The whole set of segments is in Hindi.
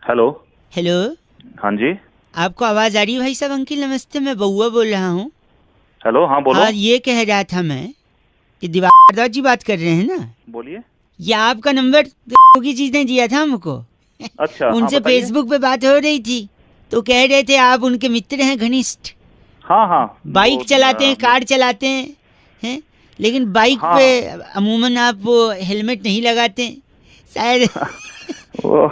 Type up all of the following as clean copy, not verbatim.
हेलो। हेलो, हाँ जी। आपको आवाज आ रही है भाई साहब? अंकिल नमस्ते, मैं बउआ बोल रहा हूँ। हेलो, हाँ बोलो। हाँ, ये कह रहा था मैं कि दिवाकर जी बात कर रहे हैं ना? बोलिए। ये आपका नंबर की चीज ने दिया था हमको। अच्छा, हाँ उनसे बताइए। फेसबुक पे बात हो रही थी, तो कह रहे थे आप उनके मित्र हैं घनिष्ठ। हाँ हाँ। वो बाइक चलाते हैं, कार चलाते हैं, लेकिन बाइक पे हाँ अमूमन आप वो हेलमेट नहीं लगाते शायद। वो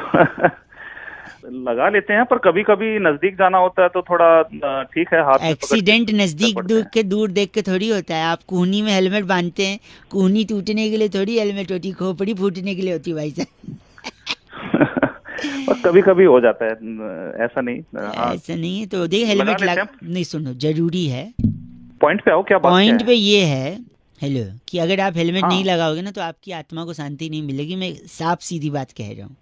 लगा लेते हैं, पर कभी कभी नजदीक जाना होता है तो थोड़ा ठीक है, हाथ में पकड़ के एक्सीडेंट चल नजदीक पड़ते हैं। दूर देख के थोड़ी होता है। आप कोहनी में हेलमेट बांधते हैं, कोहनी टूटने के लिए थोड़ी हेलमेट होती, खोपड़ी फूटने के लिए होती भाई साहब। और कभी कभी हो जाता है, ऐसा नहीं। हाँ, ऐसा नहीं है तो देख, लगा हेलमेट लेते लग हैं। नहीं, सुनो जरूरी है। पॉइंट पे आओ, क्या बात क्या पॉइंट है? पे ये है, हेलो, कि अगर आप हेलमेट नहीं हाँ। लगाओगे ना तो आपकी आत्मा को शांति नहीं मिलेगी। मैं साफ सीधी बात कह रहा हूँ।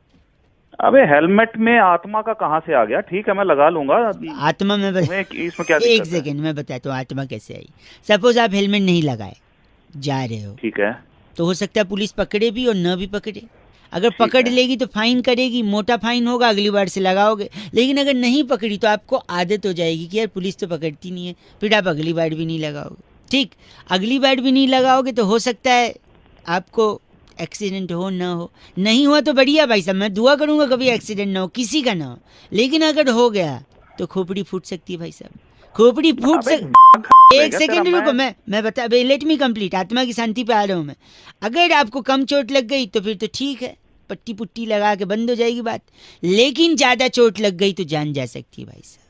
अबे, हेलमेट में आत्मा का कहाँ से आ गया? ठीक है, मैं लगा लूंगा। आत्मा में इसमें क्या एक दिक्कत है? सेकेंड में बताता हूँ आत्मा कैसे आई। सपोज आप हेलमेट नहीं लगाए जा रहे हो, ठीक है। तो हो सकता है पुलिस पकड़े भी और न भी पकड़े। अगर ठीक पकड़ है। लेगी तो फाइन करेगी, मोटा फाइन होगा, अगली बार से लगाओगे। लेकिन अगर नहीं पकड़ी तो आपको आदत हो जाएगी कि यार पुलिस तो पकड़ती नहीं है, फिर आप अगली बार भी नहीं लगाओगे। ठीक, अगली बार भी नहीं लगाओगे तो हो सकता है आपको एक्सीडेंट हो ना हो। नहीं हुआ तो बढ़िया भाई साहब, मैं दुआ करूंगा कभी एक्सीडेंट ना हो, किसी का ना हो। लेकिन अगर हो गया तो खोपड़ी फूट सकती है भाई साहब, खोपड़ी फूट अबे, सक एक रहेगा तेरा। सेकेंड मैं रुको, मैं बता, लेट मी कंप्लीट, आत्मा की शांति पे आ रहा हूँ मैं। अगर आपको कम चोट लग गई तो फिर तो ठीक है, पट्टी पुट्टी लगा के बंद हो जाएगी बात। लेकिन ज्यादा चोट लग गई तो जान जा सकती है भाई साहब।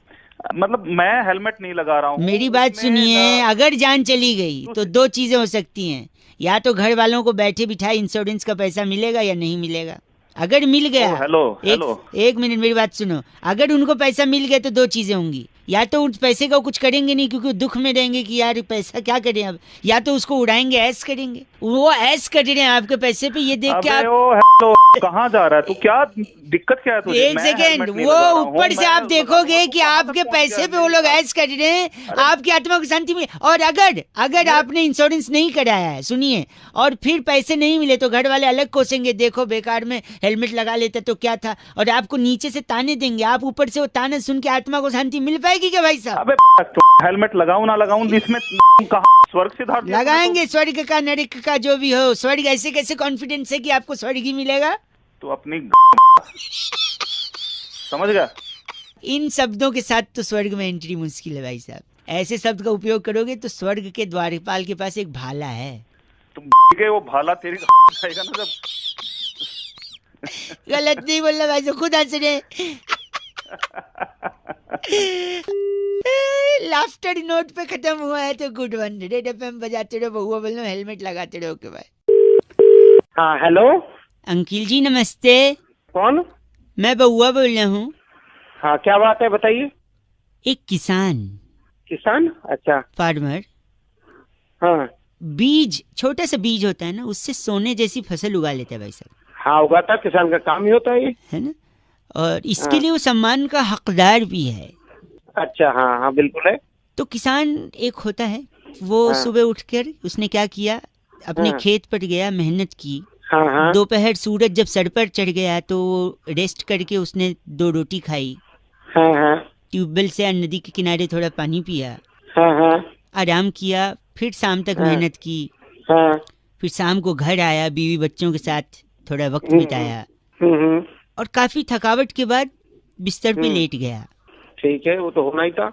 मतलब मैं हेलमेट नहीं लगा रहा मेरी हूँ बात उसमें सुनिए, अगर जान चली गई तो दो चीजें हो सकती हैं। या तो घर वालों को बैठे बिठाए इंश्योरेंस का पैसा मिलेगा या नहीं मिलेगा। अगर मिल ओ गया, हेलो एक हेलो। एक मिनट मेरी बात सुनो, अगर उनको पैसा मिल गया तो दो चीजें होंगी। या तो उस पैसे का कुछ करेंगे नहीं क्योंकि वो दुख में रहेंगे कि यार पैसा क्या करें अब, या तो उसको उड़ाएंगे, ऐश करेंगे। वो ऐश कर रहे हैं आपके पैसे पे, ये देख के अबे आप। ओ हेलो, कहाँ जा रहा है तू? क्या दिक्कत क्या है तुझे? एक मैं सेकेंड, हेलमेट नहीं वो लगा रहा हूँ, ऊपर से मैं आप लगा लूंगा। देखोगे तू कि कहाँ तक आपके पहुंच गया पैसे है पे वो मेरी लोग बात? ऐश कर रहे हैं, अरे आपकी आत्मा को शांति मिले। और अगर मेरे आपने इंश्योरेंस नहीं कराया है, सुनिए, और फिर पैसे नहीं मिले तो घर वाले अलग कोसेंगे, देखो बेकार में हेलमेट लगा लेते तो क्या था, और आपको नीचे से ताने देंगे। आप ऊपर से वो ताने सुन के आत्मा को शांति मिल पाएगी क्या भाई साहब? अबे, हेलमेट लगाऊं ना लगाऊं, इसमें कहाँ स्वर्ग से धार दिया तूने तो। लगाएंगे, स्वर्ग का नरक का जो भी हो। स्वर्ग ऐसे कैसे कॉन्फिडेंस है कि आपको स्वर्ग ही मिलेगा? तू अपनी समझ गया? इन शब्दों के साथ तो स्वर्ग में एंट्री मुश्किल है भाई साहब। ऐसे शब्द का उपयोग करोगे तो स्वर्ग के द्वारपाल के पास एक भाला है। तुम के वो भाला तेरी खाएगा ना जब। गलत नहीं बोलना भाई साहब, खुद हंस रहे। लाफ्टर नोट पे खत्म हुआ है तो गुड वन। रेड एफएम बजाते रहो, बहुआ बोल रहा हूं, हेलमेट लगाते रहो के भाई। हाँ हेलो। अंकिल जी नमस्ते, कौन? मैं बहुआ बोल रहा हूँ। हाँ क्या बात है बताइए। एक किसान, किसान? अच्छा। फार्मर, हाँ बीज, छोटा सा बीज होता है ना, उससे सोने जैसी फसल उगा लेता है भाई साहब, हाँ, उगाता किसान का काम ही होता है ये। है ना? और इसके हाँ। लिए वो सम्मान का हकदार भी है। अच्छा, हाँ हाँ बिल्कुल है। तो किसान एक होता है, वो हाँ सुबह उठकर उसने क्या किया, अपने हाँ खेत पर गया, मेहनत की। हाँ हाँ दोपहर सूरज जब सर पर चढ़ गया तो रेस्ट करके उसने दो रोटी खाई, हाँ हाँ ट्यूबवेल से या नदी के किनारे थोड़ा पानी पिया, हाँ हाँ आराम किया, फिर शाम तक हाँ मेहनत की, हाँ। फिर शाम को घर आया, बीवी बच्चों के साथ थोड़ा वक्त हम्म, बिताया, हम्म। और काफी थकावट के बाद बिस्तर पे हम्म, लेट गया। ठीक है, वो तो होना ही था।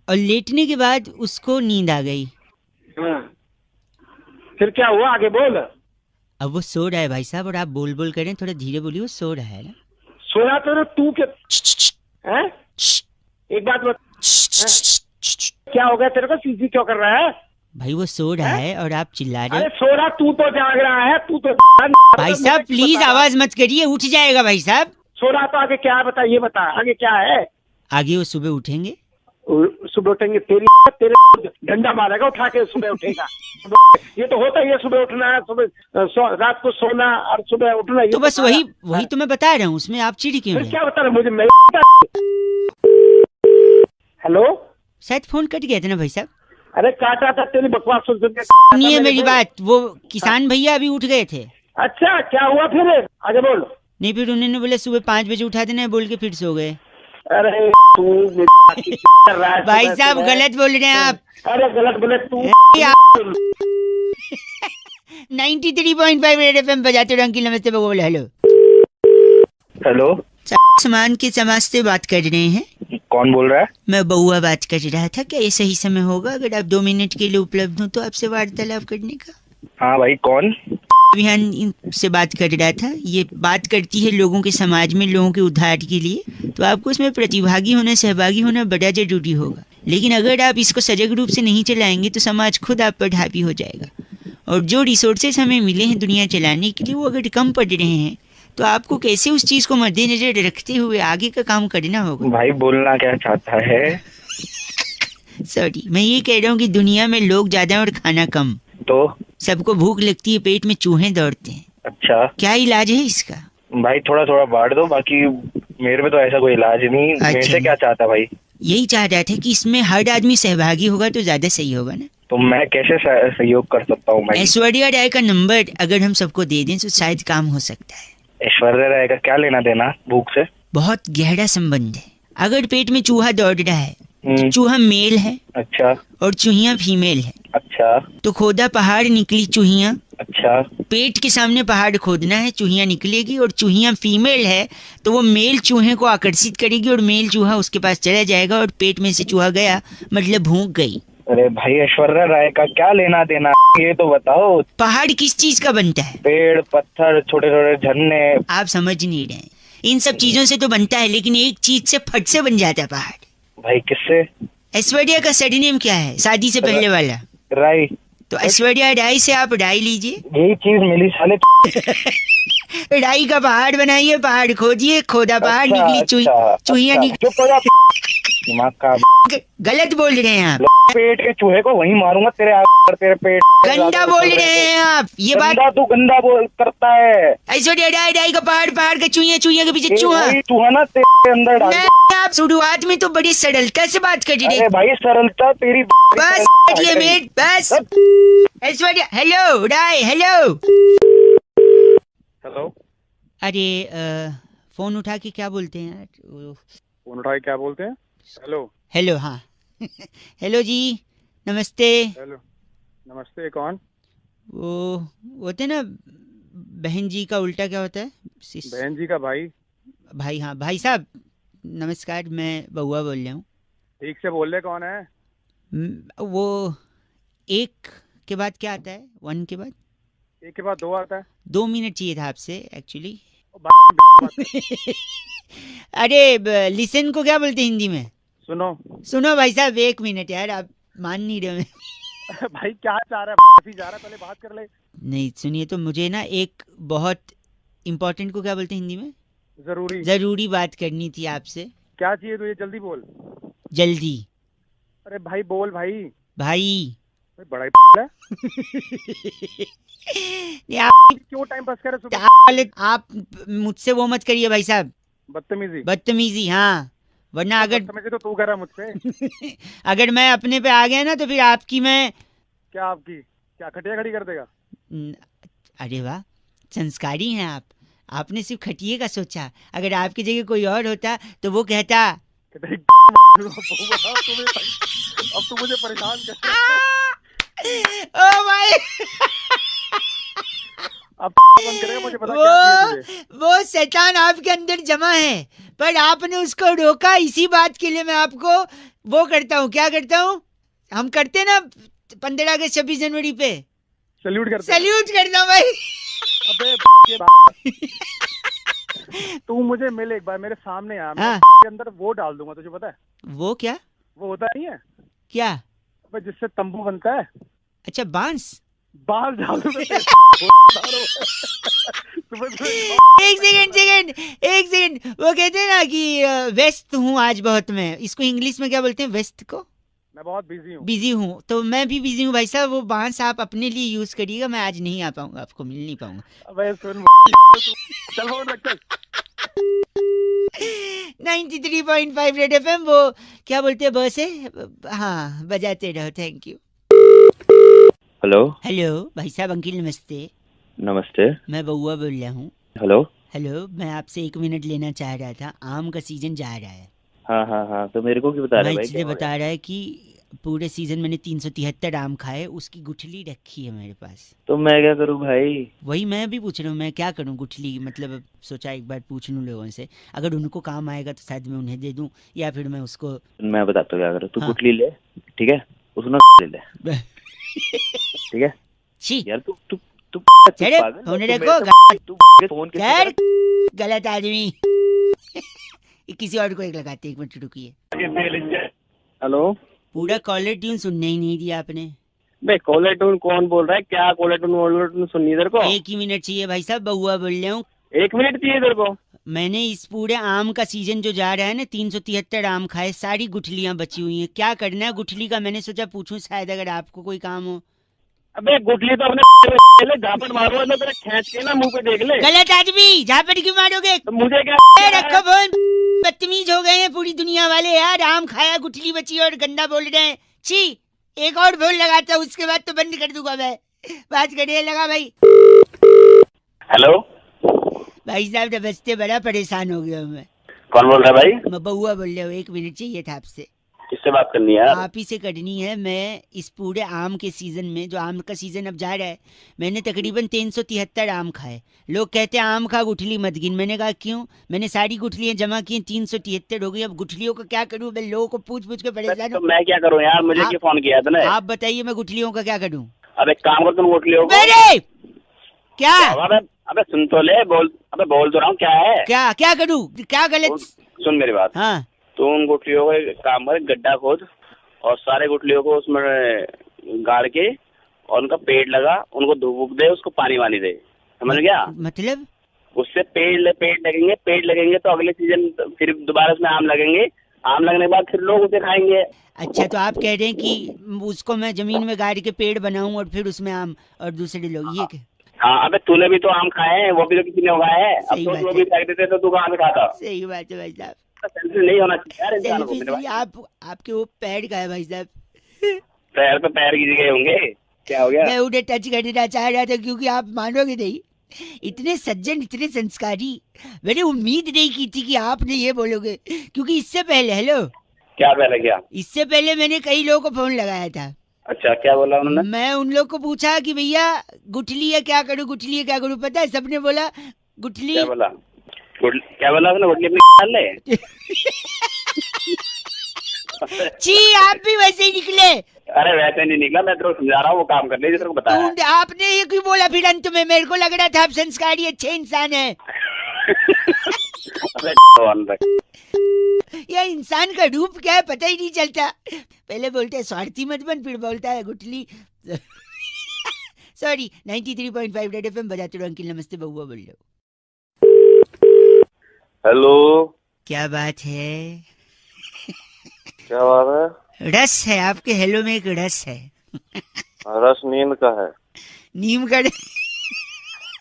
और लेटने के बाद उसको नींद आ गई। हाँ, फिर क्या हुआ आगे बोल। अब वो सो रहा है भाई साहब, और आप बोल बोल करें, थोड़ा धीरे बोलिए, वो सो रहा है ना। सोया तो ना तू के हैं? एक बात बता, क्या हो गया तेरे को? सीधी क्यों कर रहा है? भाई वो सो रहा है और आप चिल्ला रहे अरे हो। सो रहा, तू तो जाग रहा है, तू तो भाई साहब प्लीज आवाज मत करिए, उठ जाएगा भाई साहब। सो रहा तो आगे क्या है बता, ये बता आगे क्या है। आगे वो सुबह उठेंगे। सुबह उठेंगे तेरे डंडा मारेगा उठा के, सुबह उठेगा। ये तो होता ही है, सुबह उठना है, सुबह रात को सोना और सुबह उठना। तो बस वही तो मैं बता रहा हूँ, उसमें आप चिढ़ क्यों फिर रहे? क्या बता रहे मुझे? मैं हेलो। शायद फोन कट गया था ना भाई साहब। अरे काटा था, तेरी बकवास सुन सुन के। सुनिए मेरी बात, वो किसान भैया अभी उठ गए थे। अच्छा, क्या हुआ फिर? आगे बोल। नहीं, फिर उन्होंने बोला सुबह 5 बजे उठा देना है बोल के फिर सो गए। अरे तू भाई साहब गलत बोल रहे हैं आप। अरे गलत बोले तू। 93.5 रेड एफएम बजाते रहो। अंकिल नमस्ते, बोल हेलो। हेलो, सामान के समाज से बात कर रहे हैं। कौन बोल रहा है? मैं बउआ बात कर रहा था। क्या ये सही समय होगा अगर आप 2 मिनट के लिए उपलब्ध हो तो आपसे वार्तालाप करने का? हाँ भाई, कौन? अभियान से बात कर रहा था। ये बात करती है लोगों के समाज में लोगों के उद्धार के लिए, तो आपको इसमें प्रतिभागी होना, सहभागी होना बड़ा जरूरी होगा। लेकिन अगर आप इसको सजग रूप से नहीं चलाएंगे तो समाज खुद आप पर हावी हो जाएगा। और जो रिसोर्सेज हमें मिले हैं दुनिया चलाने के लिए वो अगर कम पड़ रहे हैं तो आपको कैसे उस चीज को मद्देनजर रखते हुए आगे का काम करना होगा। भाई बोलना क्या चाहता है? सॉरी, मैं ये कह रहा हूँ कि दुनिया में लोग ज्यादा और खाना कम, तो सबको भूख लगती है, पेट में चूहे दौड़ते हैं। अच्छा, क्या इलाज है इसका? भाई थोड़ा थोड़ा बांट दो, बाकी मेरे में तो ऐसा कोई इलाज नहीं। अच्छा। मेरे से क्या चाहता भाई? यही चाह रहा था कि इसमें हर आदमी सहभागी होगा तो ज्यादा सही होगा ना। तो मैं कैसे सहयोग कर सकता हूँ भाई? ऐश्वर्या राय का नंबर अगर हम सबको दे दें तो शायद काम हो सकता है। ऐश्वर्या राय का क्या लेना देना भूख से? बहुत गहरा संबंध है। अगर पेट में चूहा दौड़ रहा है तो चूहा मेल है। अच्छा। और चूहिया फीमेल है। अच्छा। तो खोदा पहाड़, निकली चूहिया। अच्छा। पेट के सामने पहाड़ खोदना है, चूहिया निकलेगी और चूहिया फीमेल है तो वो मेल चूहे को आकर्षित करेगी और मेल चूहा उसके पास चला जाएगा और पेट में से चूहा गया मतलब भूख गई। अरे भाई, ऐश्वर्या राय का क्या लेना देना, ये तो बताओ। पहाड़ किस चीज का बनता है? पेड़, पत्थर, छोटे छोटे झरने। आप समझ नहीं रहे। इन सब चीजों से तो बनता है, लेकिन एक चीज से फट से बन जाता है पहाड़। भाई किससे? ऐश्वर्या का सरनेम क्या है शादी से पहले वाला? राय। तो ऐश्वर्या राय से आप राय लीजिए। यही चीज मिली साले। राई का पहाड़ बनाइए, पहाड़ खोदिए, खोदा पहाड़, अच्छा, निकली चूहिया निकली। चुप हो जा। दिमाग का गलत बोल रहे हैं आप। पेट के चूहे को वहीं मारूंगा तेरे तेरे पेट। गंदा बोल रहे हैं आप। ये बात तू गंदा बोल करता है। ऐश्वर्या राय, राई का पहाड़, पहाड़ का चूहिया, चूहिया के पीछे चूहा। चूहा ना तेरे अंदर डाल। आप शुरुआत में तो बड़ी सरलता से बात कर रहे। अरे भाई सरलता तेरी। बस ये मिनट बस। ऐश्वर्या, हेलो राय, हेलो। हेलो। अरे फोन उठा के क्या बोलते हैं यार? फोन उठा के क्या बोलते हैं? हेलो। हेलो, हाँ। हेलो जी, नमस्ते। हेलो, नमस्ते। कौन? वो होते ना बहन जी का उल्टा क्या होता है? बहन जी का भाई। भाई, हाँ भाई साहब नमस्कार, मैं बउआ बोल रहा हूँ। ठीक से बोल रहे, कौन है? वो एक के बाद क्या आता है? 1 के बाद? 1 के बाद 2 आता है। 2 मिनट चाहिए था आपसे एक्चुअली। सुनो। अरे लिसन को क्या बोलते हैं हिंदी में? सुनो भाई साहब, 1 मिनट यार, आप मान नहीं रहे। भाई क्या चाह रहा है? जा रहा है, पहले बात कर ले। नहीं सुनिए, तो मुझे ना एक बहुत इम्पोर्टेंट को क्या बोलते हैं हिंदी में? जरूरी बात करनी थी आपसे। क्या चाहिए तुझे? जल्दी बोल। जल्दी। अरे भाई बोल भाई। भाई बड़ा है। आप क्यों टाइम पास कर रहे सुबह? आप मुझसे वो मत करिए भाई साहब। बदतमीजी, हाँ। वरना अगर तो तू कर रहा मुझसे। अगर मैं अपने पे आ गया ना तो फिर आपकी मैं क्या आपकी क्या खटिया खड़ी कर देगा? अरे वाह, संस्कारी हैं आप। आपने सिर्फ खटिए का सोचा। अगर आपकी जगह कोई और होता तो वो कहता अब तू मुझे परेशान कर। ओ भाई, अब करेगा मुझे पता क्या वो शैतान आपके अंदर जमा है, पर आपने उसको रोका। इसी बात के लिए मैं आपको वो करता हूँ। क्या करता हूँ? हम करते ना 15 अगस्त 26 जनवरी पे सल्यूट करता हूँ भाई। अबे तू मुझे मिल एक बार, मेरे सामने आ। मैं के अंदर वो डाल दूंगा, तुझे पता है? वो क्या? वो होता नहीं है क्या? जिससे तंबू बनता है। अच्छा, बांस डाल दूंगा। एक सेकंड। वो कहते हैं ना कि व्यस्त हूँ आज बहुत। मैं इसको इंग्लिश में क्या बोलते हैं? व्यस्त को? मैं बहुत बिजी हूँ। तो मैं भी बिजी हूँ भाई साहब। वो बांस आप अपने लिए यूज करिएगा, मैं आज नहीं आ पाऊंगा, आपको मिल नहीं पाऊंगा। अबे सुन, चल फोन रख चल। 93.5 रेड एफएम। वो क्या बोलते हैं बस है? हाँ, बजाते रहो। Thank you. हेलो भाई साहब। अंकिल नमस्ते। नमस्ते। मैं बउआ बोल रहा हूँ। हेलो। हेलो, मैं आपसे 1 मिनट लेना चाह रहा था। आम का सीजन जा रहा है। हाँ हाँ हाँ, तो मेरे को क्यों बता रहे मैं भाई? इसलिए बता रहा है कि पूरे सीजन मैंने 373 आम खाए, उसकी गुठली रखी है मेरे पास। तो मैं क्या करूँ भाई? वही मैं भी पूछ रहा हूँ, मैं क्या करूँ गुठली, मतलब अब सोचा एक बार पूछ लूँ लोगों से, अगर उनको काम आएगा तो शायद मैं उन्हें दे दूँ, या फिर मैं उसको। मैं बताता हूँ क्या करो। तू हाँ। गुठली ले, ठीक है, उसमें ले ले, ठीक है छी यार। तू तू तू चले, पागल है? फोन तू रखो, मेरे से फोन किससे खैर, करा? गलत आदमी। किसी और को एक लगाते, 1 मिनट रुकिए। हेलो पूरा कॉलर ट्यून सुनने ही नहीं दिया आपने। भाई, कॉलर टून कौन बोल रहा है? क्या कॉलर टून सुननी इधर को? 1 ही मिनट चाहिए भाई साहब, बउआ बोल रहा हूँ। 1 मिनट चाहिए इधर को? मैंने इस पूरे आम का सीजन जो जा रहा है ना, 373 आम खाए, सारी गुठलियां बची हुई हैं। क्या करना है गुठली का, मैंने सोचा पूछूं, शायद अगर आपको कोई काम हो। अबे गुठली तो अपने झापट मारो ना, तेरा खींच के ना मुंह पे देख ले। गलत आदमी, झापट क्यों मारोगे? तो मुझे क्या ए, रखो फोन। बदतमीज हो गए हैं पूरी दुनिया वाले यार। आम खाया, गुठली बची और गंदा बोल रहे हैं। छी, एक और फोन लगाता हूँ, उसके बाद तो बंद कर दूंगा मैं। बात करिए, लगा भाई। हेलो, भाई साहब नमस्ते, बड़ा परेशान हो गया हूँ मैं। कौन बोल रहा है भाई? मैं बउआ बोल रहा हूँ। 1 मिनट चाहिए था आपसे। किससे बात करनी है यार? आप ही से करनी है। मैं इस पूरे आम के सीजन में, जो आम का सीजन अब जा रहा है, मैंने तकरीबन 373 आम खाए। लोग कहते हैं आम खा गुठली मत गिन। मैंने कहा क्यों? मैंने सारी गुठलियां जमा की, 373 हो गई। अब गुठलियों का क्या करूं? मैं लोगों को पूछ पूछ के परेशान तो हूं। मैं क्या करूँ यार? मुझे क्यों फोन किया तूने? आप बताइए, मैं गुठलियों का क्या करूं? अब एक काम कर, तुम गुठली हो मेरे क्या? अबे सुन तो ले, बोल तो रहा हूँ, क्या है? क्या करूं? क्या गलत? सुन मेरी बात। हाँ, तो उन गुठलियों का एक काम कर, गड्ढा खोद और सारे गुठलियों को उसमें गाड़ के और उनका पेड़ लगा, उनको धूप दे, उसको पानी वानी दे, समझ गया? मतलब उससे पेड़ लगेंगे तो अगले सीजन फिर दोबारा उसमें आम लगेंगे। आम लगने के बाद फिर लोग उसे खाएंगे। अच्छा, तो आप कह रहे हैं कि उसको मैं जमीन में गाड़ के पेड़ बनाऊं और फिर उसमें आम और दूसरे लोग, ये क्या? हाँ, अबे तूने भी तो आम खाए हैं, वो भी तो किसी ने उगाए हैं। अब सही तो बात वो है। भी फेंक देते तो तू कहाँ से खाता? सही बात है भाई साहब। सेल्फी नहीं होना चाहिए यार इंसान को। सेल्फी मेरे नहीं, भाई, आपके वो पैर का है भाई साहब। पैर पे पैर की जगह होंगे। क्या हो गया? मैं उन्हें टच करना चाह रहा था, क्योंकि आप मानोगे नहीं, इतने सज्जन, इतने संस्कारी, मैंने उम्मीद नहीं की थी कि आपने ये बोलोगे। क्योंकि इससे पहले, हेलो, क्या पहले क्या? इससे पहले मैंने कई लोगों को फोन लगाया था। अच्छा, क्या बोला उन्होंने? मैं उन लोग को पूछा कि भैया गुठली है क्या करूं, गुठली है क्या करूं, पता है सबने बोला गुठली। क्या बोला? क्या बोला उसने? गुठली अपनी डाल ले। छी, आप भी वैसे ही निकले। अरे वैसे नहीं निकला, मैं तेरे को समझा रहा हूँ, वो काम कर ले जिसको बताया। आपने ये क्यों बोला फिर अंत में? मेरे को लग रहा था आप संस्कारी अच्छे इंसान है। ये इंसान का रूप क्या है पता ही नहीं चलता। पहले बोलते है स्वार्थी मत बन, फिर बोलता है गुठली। सॉरी, 93.5 रेड एफएम बजाते रहो। अंकिल नमस्ते, बउआ बोल लो। हेलो, क्या बात है? क्या बात है? रस है आपके हेलो में, एक रस है। रस नींद का है। नीम का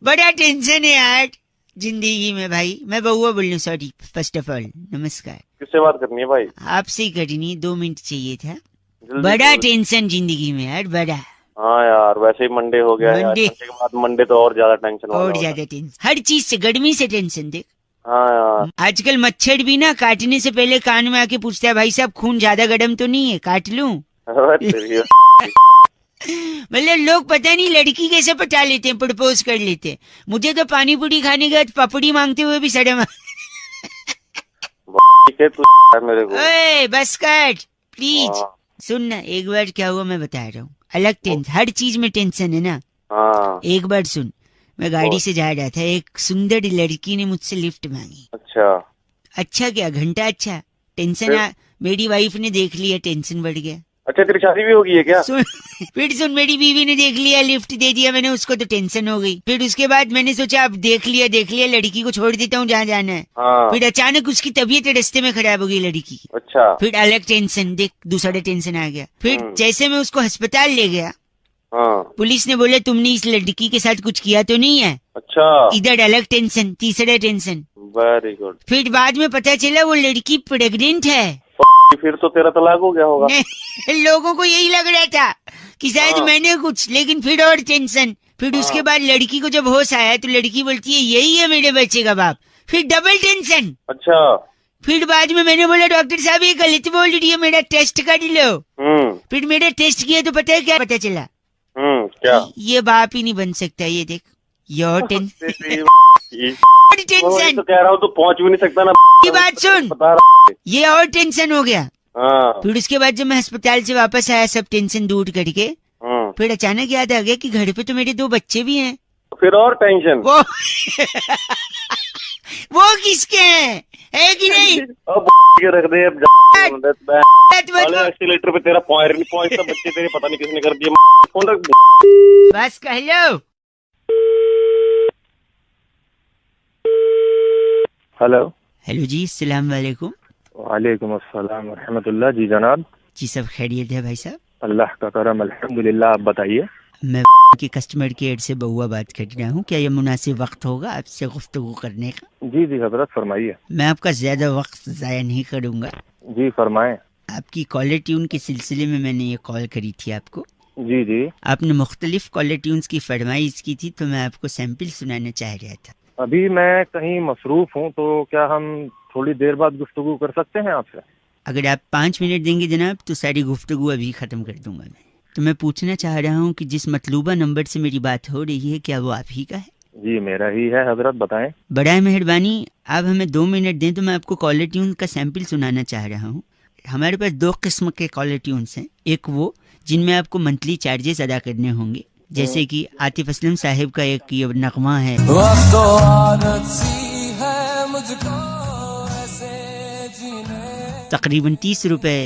बड़ा टेंशन है यार जिंदगी में भाई। मैं बउआ बोल रही हूँ, सॉरी। फर्स्ट ऑफ ऑल नमस्कार। किससे बात करनी है भाई? आपसे ही करनी, 2 मिनट चाहिए था। जल्दी बड़ा बोलो। टेंशन जिंदगी में यार, बड़ा। हाँ यार, वैसे ही मंडे हो गया यार। मंडे। संडे के बाद मंडे तो और ज्यादा टेंशन वाला और होता है। ज्यादा टेंशन, हर चीज से, गर्मी से टेंशन। देख, हाँ यार। आजकल मच्छर भी ना काटने से पहले कान में आके पूछता है, भाई साहब खून ज्यादा गर्म तो नहीं है, काट लूं? अरे तेरी मतलब लोग पता नहीं लड़की कैसे पटा लेते हैं, प्रपोज कर लेते हैं। मुझे तो पानी पूरी खाने के बाद पपड़ी मांगते हुए भी शर्म। ठीक है, तू है मेरे को। ओए बस कर प्लीज। हाँ। सुन ना, एक बार क्या हुआ मैं बता रहा हूँ। अलग टेंशन, हर चीज में टेंशन है ना। हाँ। एक बार सुन, मैं गाड़ी से जा रहा था, एक सुंदर लड़की ने मुझसे लिफ्ट मांगी। अच्छा क्या, घंटा अच्छा। टेंशन मेरी वाइफ ने देख लिया, टेंशन बढ़ गया। अच्छा, तेरी शादी भी होगी है क्या? फिर सुन, मेरी बीवी ने देख लिया, लिफ्ट दे दिया मैंने उसको, तो टेंशन हो गई। फिर उसके बाद मैंने सोचा अब देख लिया लड़की को छोड़ देता हूँ जहाँ जाना है। हाँ। फिर अचानक उसकी तबीयत रास्ते में खराब हो गई लड़की की। अच्छा। फिर अलग टेंशन, देख दूसरा टेंशन आ गया। फिर जैसे मैं उसको अस्पताल ले गया, हाँ। पुलिस ने बोला तुमने इस लड़की के साथ कुछ किया तो नहीं है। अच्छा। इधर अलग टेंशन, तीसरा टेंशन। Very good. फिर बाद में पता चला वो लड़की प्रेग्नेंट है। फिर तो तेरा तलाक हो गया होगा। लोगों को यही लग रहा था कि शायद हाँ। मैंने कुछ, लेकिन फिर और टेंशन। फिर उसके बाद लड़की को जब होश आया तो लड़की बोलती है यही है मेरे बच्चे का बाप। फिर डबल टेंशन। अच्छा। फिर बाद में मैंने बोला डॉक्टर साहब ये गलत बोल रही है, मेरा टेस्ट कर लो। फिर मेरा टेस्ट किया तो पता है क्या पता चला? क्या? ये बाप ही नहीं बन सकता। ये देख योर टेंशन। तो कह रहा हूँ तो पहुँच भी नहीं सकता ना। ये बात सुन, ये और टेंशन हो गया। फिर उसके बाद जब मैं अस्पताल से वापस आया सब टेंशन दूर करके, फिर अचानक याद आ गया कि घर पे तो मेरे 2 बच्चे भी हैं। फिर और टेंशन। वो किसके हैं, है कि नहीं? अब रख दे एक्सीलेटर पे तेरा पॉइंट नहीं पहुंचता, बच्चे तेरे पता नहीं किसने कर दिया। फोन रख बस कह लो। हेलो। हेलो जी, अस्सलाम वालेकुम। वालेकुम अस्सलाम व रहमतुल्लाह। जी जनाब। जी सब खैरियत है भाई साहब? अल्लाह का करम अल्हम्दुलिल्लाह। आप बताइए। मैं की कस्टमर केयर से बउआ बात कर रहा हूँ। क्या ये मुनासिब वक्त होगा आपसे गुफ्तगू करने का? जी जी हजरत फरमाइए। मैं आपका ज्यादा वक्त जाया नहीं करूँगा। जी फरमाएं। आपकी कॉलर ट्यून के सिलसिले में मैंने ये कॉल करी थी आपको। जी जी। आपने मुख्तलिफ कॉलर ट्यून्स की फरमाइश की थी तो मैं आपको सैंपल सुनाना चाह रहा था। अभी मैं कहीं मसरूफ हूँ तो क्या हम थोड़ी देर बाद गुफ्तगू कर सकते हैं आपसे? अगर आप 5 मिनट देंगे जनाब तो सारी गुफ्तगू अभी ख़त्म कर दूंगा मैं। तो मैं पूछना चाह रहा हूँ कि जिस मतलूबा नंबर से मेरी बात हो रही है क्या वो आप ही का है? जी मेरा ही है हजरत, बताएं। बड़ा मेहरबानी आप हमें 2 मिनट दें तो मैं आपको कॉलर ट्यून का सैंपल सुनाना चाह रहा हूँ। हमारे पास 2 किस्म के कॉलर ट्यून्स हैं। एक वो जिनमें आपको मंथली चार्जेस अदा करने होंगे, जैसे कि आतिफ असलम साहिब का एक ये नगमा है, तकरीबन 30 रुपए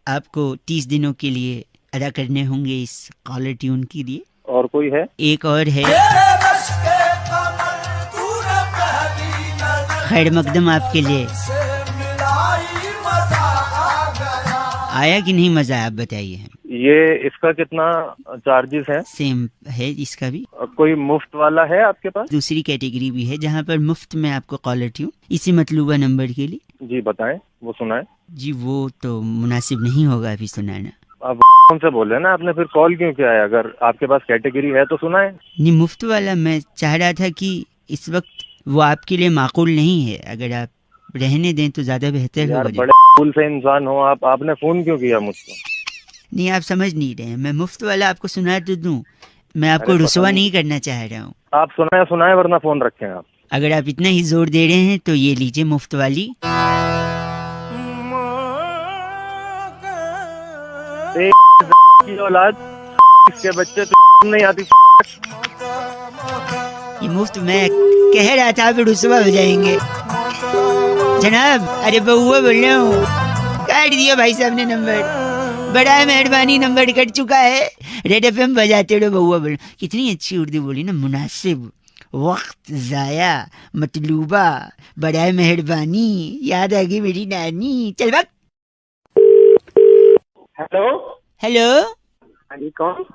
आपको 30 दिनों के लिए अदा करने होंगे इस कॉलर ट्यून के लिए। और कोई है? एक और है, खैर मकदम आपके लिए। आया कि नहीं मजा, आप बताइए। ये इसका कितना चार्जेस है? सेम है इसका भी। कोई मुफ्त वाला है आपके पास? दूसरी कैटेगरी भी है जहाँ पर मुफ्त में आपको कॉलर ट्यून इसी मतलूबा नंबर के लिए। जी बताएं, वो सुनाएं। जी वो तो मुनासिब नहीं होगा अभी सुनाना। आप कौन से बोल रहे हैं ना, आपने फिर कॉल क्यों किया है? अगर आपके पास कैटेगरी है तो सुनाएं। नहीं, मुफ्त वाला मैं चाह रहा था कि इस वक्त वो आपके लिए माकूल नहीं है, अगर आप रहने दें तो ज्यादा बेहतर होगा। बड़े फूल से इंसान हो आप, आपने फोन क्यों किया मुझको? नहीं आप समझ नहीं रहे, मैं मुफ्त वाला आपको सुना तो दूं, मैं आपको रुसवा नहीं करना चाह रहा हूँ। आप सुनाए वरना फोन रखें आप। अगर आप इतना ही जोर दे रहे हैं तो ये लीजिए मुफ्त वाली। की औलाद इसके बच्चे तो नहीं आती। ये मुफ्त मैं कह रहा था, आप रुसवा हो जाएंगे जनाब। अरे बउआ बोल रहा हूँ, काट दिया भाई साहब ने नंबर। बड़ा मेहरबानी, नंबर कट चुका है। रेड एफएम बजाते रहो। बउआ बोल, कितनी अच्छी उर्दू बोली ना, मुनासिब, वक्त जाया, मतलूबा, बड़ा मेहरबानी, याद आ गई मेरी नानी। चल वक्त। Hello hello. हाँ जी, कौन?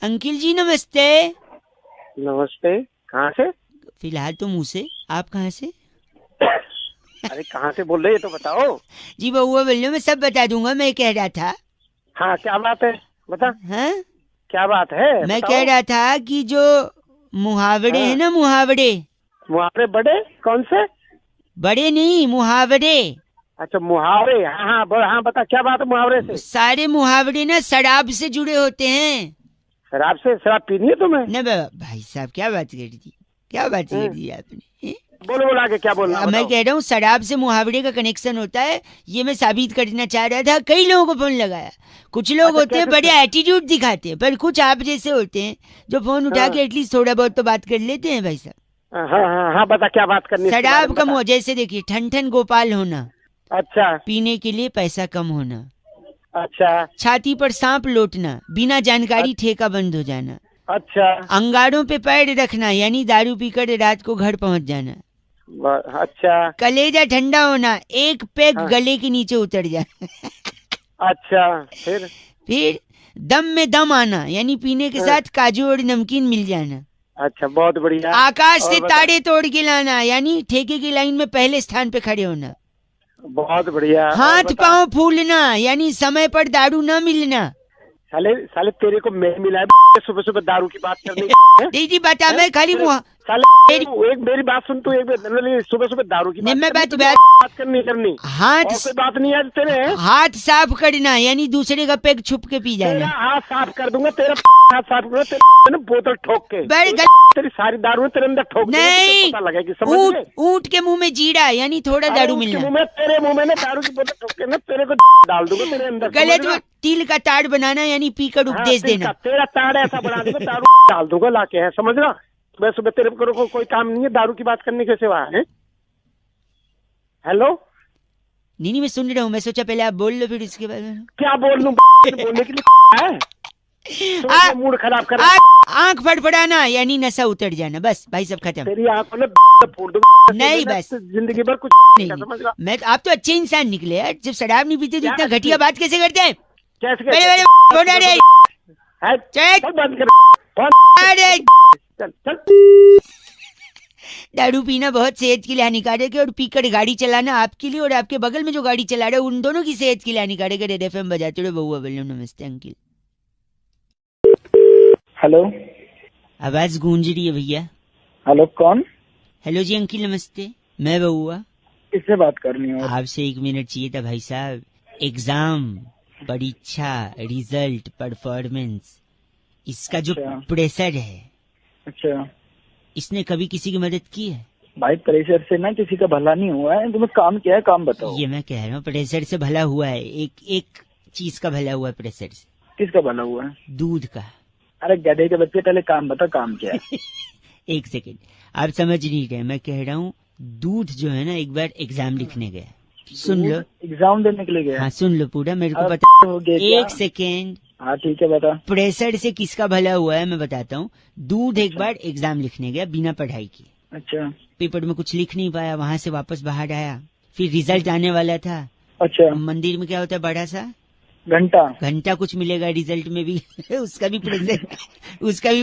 अंकिल जी नमस्ते। नमस्ते। कहाँ से? फिलहाल तो मुँह से, आप कहाँ से? अरे कहाँ से बोल रहे हैं तो बताओ। जी बउआ बोल रहे, मैं सब बता दूंगा। मैं कह रहा था। हाँ क्या बात है, बता। हाँ क्या बात है? मैं कह रहा था कि जो मुहावरे हैं ना, मुहावरे बड़े कौन से? बड़े नहीं, मुहावरे। अच्छा मुहावरे। हाँ हाँ बता, क्या बात है मुहावरे से? सारे मुहावरे ना शराब से जुड़े होते हैं। शराब से? शराब पीनी है तुम्हें? न भाई साहब क्या बात कर दी, क्या बात कर दी आपने? बोलो आगे क्या बोलना? मैं कह रहा हूँ शराब से मुहावरे का कनेक्शन होता है, ये मैं साबित करना चाह रहा था। कई लोगों को फोन लगाया, कुछ लोग होते हैं बड़े एटीट्यूड दिखाते हैं, पर कुछ आप जैसे होते हैं जो फोन उठा के एटलीस्ट थोड़ा बहुत तो बात कर लेते हैं भाई साहब। हाँ बता क्या बात करनी? शराब कम हो, जैसे देखिए ठन गोपाल होना। अच्छा। पीने के लिए पैसा कम होना। अच्छा। छाती पर सांप लौटना, बिना जानकारी ठेका बंद हो जाना। अच्छा। अंगारों पे पैर रखना, यानी दारू पीकर रात को घर पहुंच जाना। अच्छा। कलेजा ठंडा होना, एक पैक गले के नीचे उतर जाना। अच्छा। फिर दम में दम आना, यानी पीने के साथ काजू और नमकीन मिल जाना। अच्छा बहुत बढ़िया। आकाश से तारे तोड़ के लाना, यानी ठेके की लाइन में पहले स्थान पे खड़े होना। बहुत बढ़िया। हाथ पांव फूलना, यानी समय पर दारू न मिलना। साले साले तेरे को मैं मिला है सुबह सुबह दारू की बात करने की। दीदी बता, मैं खाली मुँह साले एक मेरी बात सुन तू, एक सुबह सुबह दारू की बात करनी हाथ कोई बात नहीं है तेरे। हाथ साफ करना यानी दूसरे का पेग छुप के पी जाना। हाथ साफ कर दूंगा तेरा हाथ साफ करूंगा तेरे बोतल ठोक के। तेरी सारी दारू तेरे अंदर ठोक नहीं, पता लगेगी। समझ ऊंट के मुंह में जीरा यानी थोड़ा दारू मिलना। मुंह में तेरे मुंह में ना दारू की बोतल ठोक के ना तेरे को डाल दूंगा तेरे अंदर। गलत वो तिल का ताड़ बनाना यानी पीकर उपदेश देना। तेरा ताड़ ऐसा बना दूंगा दारू डाल दूंगा लाके है, समझ रहा। सुबह सुबह तेरे को कोई काम नहीं है दारू की बात करने के सिवा है। हेलो नहीं मैं सुन रहा हूँ, मैं सोचा पहले आप बोल लो फिर उसके बाद क्या बोल लूं बोलने के लिए है। मूड खराब कर आंख फड़फड़ाना यानी नशा उतर जाना, बस भाई सब खत्म। तेरी आंखों में फोड़ दूंगा। नहीं बस जिंदगी भर कुछ नहीं समझ रहा। मैं आप तो अच्छे इंसान निकले यार, जब शराब नहीं पीते तो इतना घटिया बात कैसे करते हैं? कैसे बंद कर दारू पीना बहुत सेहत के लिए हानिकारक है और पीकर गाड़ी चलाना आपके लिए और आपके बगल में जो गाड़ी चला रहे हैं उन दोनों की सेहत के लिए हानिकारक है। रेड एफएम बजाते रहो। बउआ बोलो नमस्ते अंकिल। हेलो आवाज गूंज रही है भैया। हेलो कौन? हेलो जी अंकिल नमस्ते, मैं बउआ। किससे बात करनी है? आपसे 1 मिनट चाहिए था भाई साहब। एग्जाम, परीक्षा, रिजल्ट, परफॉर्मेंस, इसका जो प्रेशर है, अच्छा इसने कभी किसी की मदद की है? भाई प्रेशर से ना किसी का भला नहीं हुआ है। तुम्हें काम क्या है, काम बताओ। ये मैं कह रहा हूँ प्रेशर से भला हुआ है। एक चीज का भला हुआ है प्रेशर से। किसका भला हुआ है? दूध का। अरे गधे के बच्चे पहले काम बता, काम क्या है? 1 सेकेंड, आप समझ नहीं रहे। मैं कह रहा हूँ दूध जो है ना एक बार एग्जाम लिखने गया, सुन लो। एग्जाम देने के लिए गया? हाँ सुन लो पूरा, मेरे को पता। 1 सेकेंड। हाँ ठीक है बता। प्रेशर से किसका भला हुआ है मैं बताता हूँ। दूध एक बार एग्जाम लिखने गया बिना पढ़ाई के। अच्छा। पेपर में कुछ लिख नहीं पाया, वहाँ से वापस बाहर आया, फिर रिजल्ट आने वाला था। अच्छा। मंदिर में क्या होता है बड़ा सा घंटा कुछ मिलेगा रिजल्ट में भी उसका भी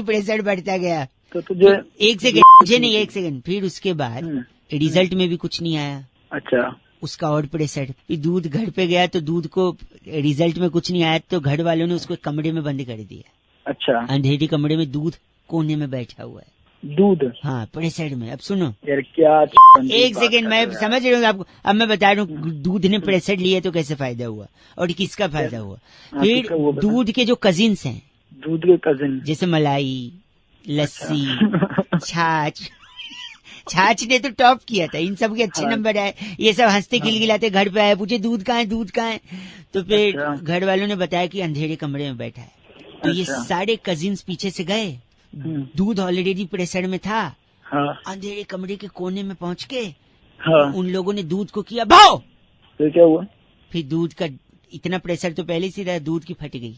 प्रेशर बढ़ता गया। तो तुझे 1 सेकेंड, मुझे नहीं 1 सेकेंड। फिर उसके बाद रिजल्ट में भी कुछ नहीं आया। अच्छा। उसका और प्रेशर। फिर दूध घर पे गया तो दूध को रिजल्ट में कुछ नहीं आया तो घर वालों ने उसको एक कमरे में बंद कर दिया। अच्छा। अंधेरी कमरे में दूध कोने में बैठा हुआ है। दूध? हाँ प्रेशर में। अब सुनो यार क्या 1 सेकेंड, मैं समझ रहा हूँ आपको। अब मैं बता रहा हूँ दूध ने प्रेशर लिया तो कैसे फायदा हुआ और किसका फायदा हुआ। फिर दूध के जो कजिन्स हैं, दूध के कजिन जैसे मलाई, लस्सी, छाछ ने तो टॉप किया था, इन सब के अच्छे नंबर आए। ये सब हंसते खिलखिलाते घर पे आए, पूछे दूध कहाँ है। तो फिर घर वालों ने बताया कि अंधेरे कमरे में बैठा है। तो ये सारे कजिन्स पीछे से गए, दूध ऑलरेडी प्रेशर में था। अंधेरे कमरे के कोने में पहुंच के उन लोगों ने दूध को किया भाव। तो क्या हुआ? फिर दूध का इतना प्रेशर तो पहले से था, दूध की फट गई।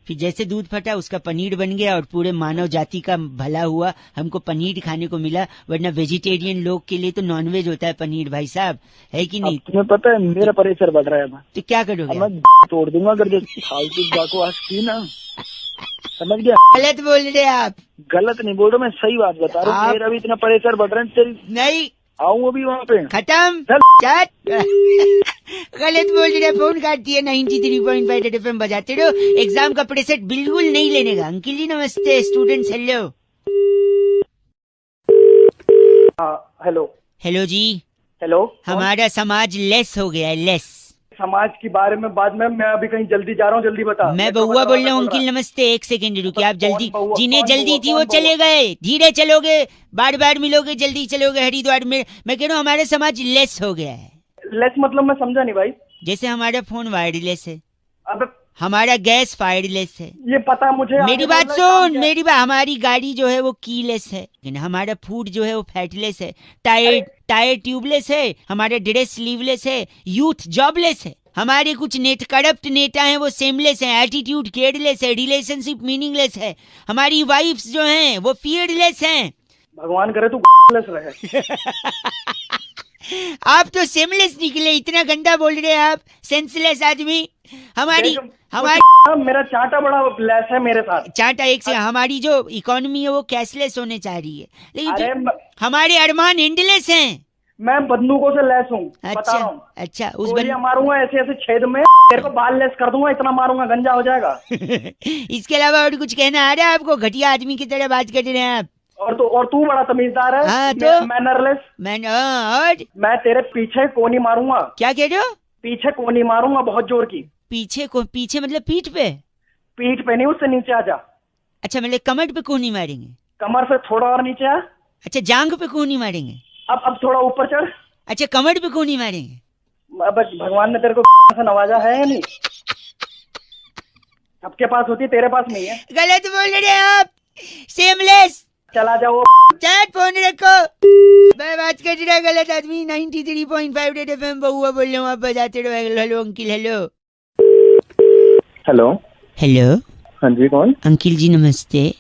फिर जैसे दूध फटा उसका पनीर बन गया और पूरे मानव जाति का भला हुआ। हमको पनीर खाने को मिला, वरना वेजिटेरियन लोग के लिए तो नॉनवेज होता है पनीर भाई साहब, है कि नहीं? तुम्हें पता है मेरा प्रेशर बढ़ रहा है। तो क्या करोगे? मैं तोड़ दूंगा अगर जो फालतू बकवास की ना, समझ गया? गलत बोल रहे आप। गलत नहीं बोल रहा, मैं सही बात बता रहा हूँ। मेरा भी इतना प्रेशर बढ़ रहा है। तेरी नहीं आऊँ अभी वहाँ पे। खत्म। गलत बोल रहे, फोन काट दिया। 93.5 रेड एफएम बजाते रहो। एग्जाम का प्रेशर बिल्कुल नहीं लेने का। अंकिल जी नमस्ते। Students hello. हेलो। हेलो जी। हेलो। हमारा समाज लेस हो गया है, लेस। समाज के बारे में बाद में, मैं अभी कहीं जल्दी जा रहा हूँ, जल्दी बता। मैं बउआ बोल रहा हूँ। अंकिल नमस्ते। 1 सेकेंड रुकिए आप। जल्दी जिन्हें जल्दी थी वो चले गए, धीरे चलोगे, बार बार मिलोगे, जल्दी चलोगे हरिद्वार में। मैं कह रहा हूँ हमारा समाज लेस हो गया है। लेस मतलब मैं समझा नहीं भाई। जैसे हमारा फोन वायरलेस है, अब हमारा गैस फायरलेस है। ये पता मुझे। मेरी बात सुन, मेरी बात। हमारी गाड़ी जो है वो कीलेस है, हमारा फूड जो है वो फैटलेस है, टायर ट्यूबलेस है, हमारा ड्रेस स्लीवलेस है, यूथ जॉबलेस है, हमारे कुछ करप्ट नेता हैं वो सेमलेस हैं, एटीट्यूड केयरलेस है, रिलेशनशिप मीनिंगलेस है, हमारी वाइफ्स जो हैं वो फियरलेस हैं। भगवान करे तू लेस रहे। आप तो सेमलेस निकले, इतना गंदा बोल रहे हैं आप, सेंसलेस आदमी। हमारी मेरा चाटा बड़ा लेस है मेरे साथ। चाटा एक से हमारी जो इकोनॉमी है वो कैशलेस होने चाह रही है, लेकिन हमारे अरमान एंडलेस हैं। मैं बंदूकों से लैस हूँ, बता अच्छा रहा हूँ। अच्छा उस गोलियां मारूंगा ऐसे ऐसे छेद में, तेरे को बाल लेस कर दूंगा, इतना मारूंगा गंजा हो जाएगा। इसके अलावा और कुछ कहना आ रहा है आपको? घटिया आदमी की तरह बात कर रहे हैं आप। और तू बड़ा तमीजदार है। हाँ, तो? मैनरलेस। और मैं तेरे पीछे कोनी मारूंगा। क्या कह रहे हो? पीछे कोनी मारूंगा बहुत जोर की। पीछे मतलब पीठ पे? पीठ पे नहीं, उससे नीचे आ जा। अच्छा मतलब कमर पे कोनी मारेंगे? कमर से थोड़ा और नीचे आ। अच्छा जांग पे कोनी मारेंगे? अब थोड़ा ऊपर चढ़। अच्छा कमर पे कोनी मारेंगे? अब भगवान ने तेरे को से नवाजा है या नहीं? सबके पास होती है, तेरे पास नहीं है। गलत बोल रहे हैं आप, सेमलेस। चला जाओ। चैट फोन रखो, मैं बात कर रहा गलत आदमी। 93.5 रेड एफएम बहुआ बोल रहा हूँ, आप बजाते रहो। Hello uncle. Hello hello. Hello. हाँ जी, कौन? अंकिल जी नमस्ते।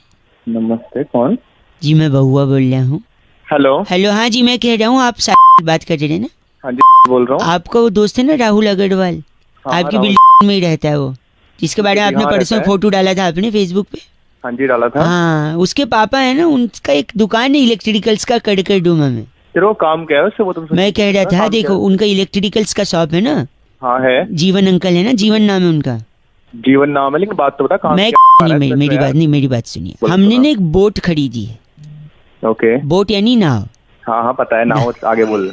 नमस्ते, कौन? जी मैं बहुआ बोल रहा हूँ। हेलो। हेलो हाँ जी मैं कह रहा हूँ, आप बात कर रहे हैं ना? हाँ जी बोल रहा हूँ। आपका वो दोस्त है ना राहुल अग्रवाल, आपकी बिल्डिंग में ही रहता है वो, जिसके बारे में आपने परसों फोटो डाला था आपने फेसबुक पे? हाँ जी डाला था। हाँ उसके पापा है ना, उनका एक दुकान है इलेक्ट्रिकल्स का कड़कर डूमा में। फिर वो काम क्या है उससे? वो तुमसे मैं कह रहा था देखो, उनका इलेक्ट्रिकल्स का शॉप है ना। हाँ है। जीवन अंकल है ना, जीवन नाम है उनका। जीवन नाम है, लेकिन बात तो बता काम मैं नहीं, मेरी बात सुनिए। हमने ना एक बोट खरीदी है। ओके। बोट यानी नाव। हाँ पता है नाव, आगे बोल।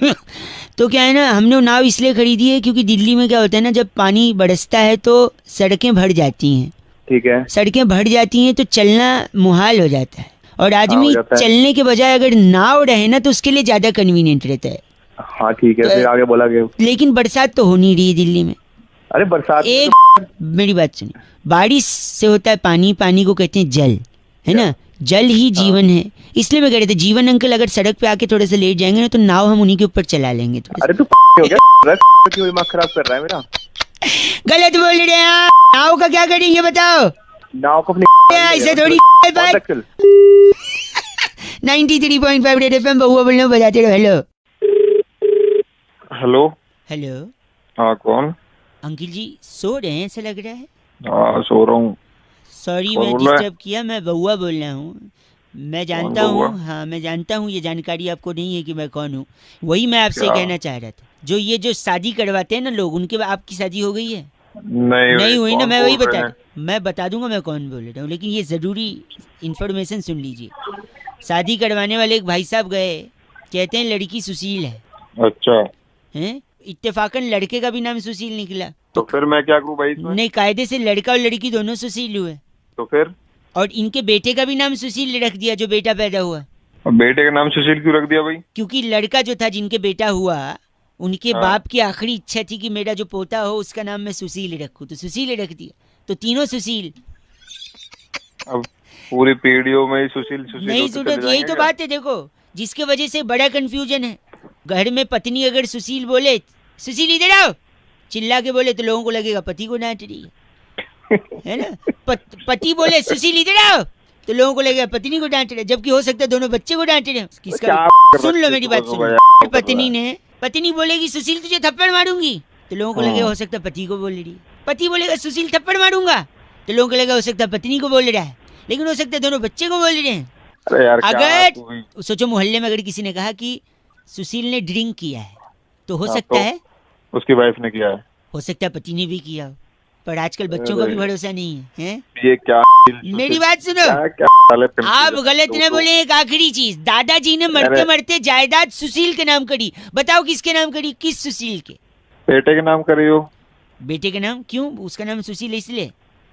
तो क्या है ना, हमने वो नाव इसलिए खरीदी है क्योंकि दिल्ली में क्या होता है ना, जब पानी बरसता है तो सड़कें भर जाती हैं। ठीक है। सड़कें भर जाती हैं तो चलना मुहाल हो जाता है, और आदमी चलने के बजाय अगर नाव रहे ना तो उसके लिए ज्यादा कन्वीनियंट रहता है। हाँ ठीक है, फिर आगे बोला गया। लेकिन बरसात तो हो नहीं रही है दिल्ली में। अरे बरसात मेरी बात सुनिए, बारिश से होता है पानी, पानी को कहते हैं जल, है ना? जल ही जीवन है। इसलिए मैं कह रहे थे जीवन अंकल अगर सड़क पे आके थोड़े से लेट जाएंगे ना तो नाव हम उन्हीं के ऊपर चला लेंगे। अरे तू हो गया, क्यों दिमाग खराब कर रहा है मेरा? गलत बोल रहे हैं। नाव का क्या करेंगे बताओ? नाव को अपनी ऐसे थोड़ी 93.5 रेड एफएम बहुआ बोल रहा हूँ, बजाते रहो। Hello hello. हेलो हाँ कौन? अंकिल जी सो रहे हैं ऐसा लग रहा है। हाँ सो रहा हूँ। सॉरी मैं डिस्टर्ब किया, मैं बहुआ बोल रहा हूँ। मैं जानता हूँ, हाँ मैं जानता हूँ, ये जानकारी आपको नहीं है कि मैं कौन हूँ। वही मैं आपसे कहना चाह रहा था, जो शादी करवाते हैं ना लोग, उनके आपकी शादी हो गई है? नहीं हुई ना, मैं वही मैं बता दूंगा मैं कौन बोल रहा हूँ, लेकिन ये ज़रूरी इन्फॉर्मेशन सुन लीजिए। शादी करवाने वाले एक भाई साहब गए, कहते हैं लड़की सुशील है। अच्छा हैं? इत्तेफाकन लड़के का भी नाम सुशील निकला। तो फिर मैं क्या करूँ भाई इसमें? नहीं, कायदे से लड़का और लड़की दोनों सुशील हुए। तो फिर? और इनके बेटे का भी नाम सुशील रख दिया, जो बेटा पैदा हुआ। बेटे का नाम सुशील क्यों रख दिया भाई? क्योंकि लड़का जो था जिनके बेटा हुआ, उनके बाप की आखिरी इच्छा थी कि मेरा जो पोता हो उसका नाम मैं सुशील रखूं, तो सुशील रख दिया, तो तीनों सुशील। अब पूरी पीढ़ियों में सुशील नहीं सुनो, यही तो बात है। देखो जिसके वजह से बड़ा कंफ्यूजन है। घर में पत्नी अगर सुशील बोले, सुशील इधर आओ, चिल्ला के बोले तो लोगों को लगेगा पति को डांट रही है ना? पति बोले सुशील इधर आओ तो लोगों को लगेगा पत्नी को डांट रहे, जबकि हो सकता है दोनों बच्चे को डांट रहे हैं। किसका? सुन लो मेरी बात, सुन। पत्नी बोलेगी सुशील तुझे थप्पड़ मारूंगी, तो लोगों को लगेगा हो सकता है पति को बोल रही है। पति बोलेगा सुशील थप्पड़ मारूंगा, तो लोगों को लगेगा हो सकता है पत्नी को बोल रहा है, लेकिन हो सकता है दोनों बच्चे को बोल रहे हैं। अगर सोचो मोहल्ले में अगर किसी ने कहा कि सुशील ने ड्रिंक किया है, तो हो सकता है उसकी वाइफ ने किया है, हो सकता है पति ने भी किया, पर आजकल बच्चों का भी भरोसा नहीं है, हैं? ये क्या? मेरी बात सुनो, आप गलत न बोले। एक आखिरी चीज, दादाजी ने मरते मरते जायदाद सुशील के नाम करी। बताओ किसके नाम करी? किस सुशील के? बेटे के नाम करी हो। बेटे के नाम क्यों? उसका नाम सुशील है इसलिए।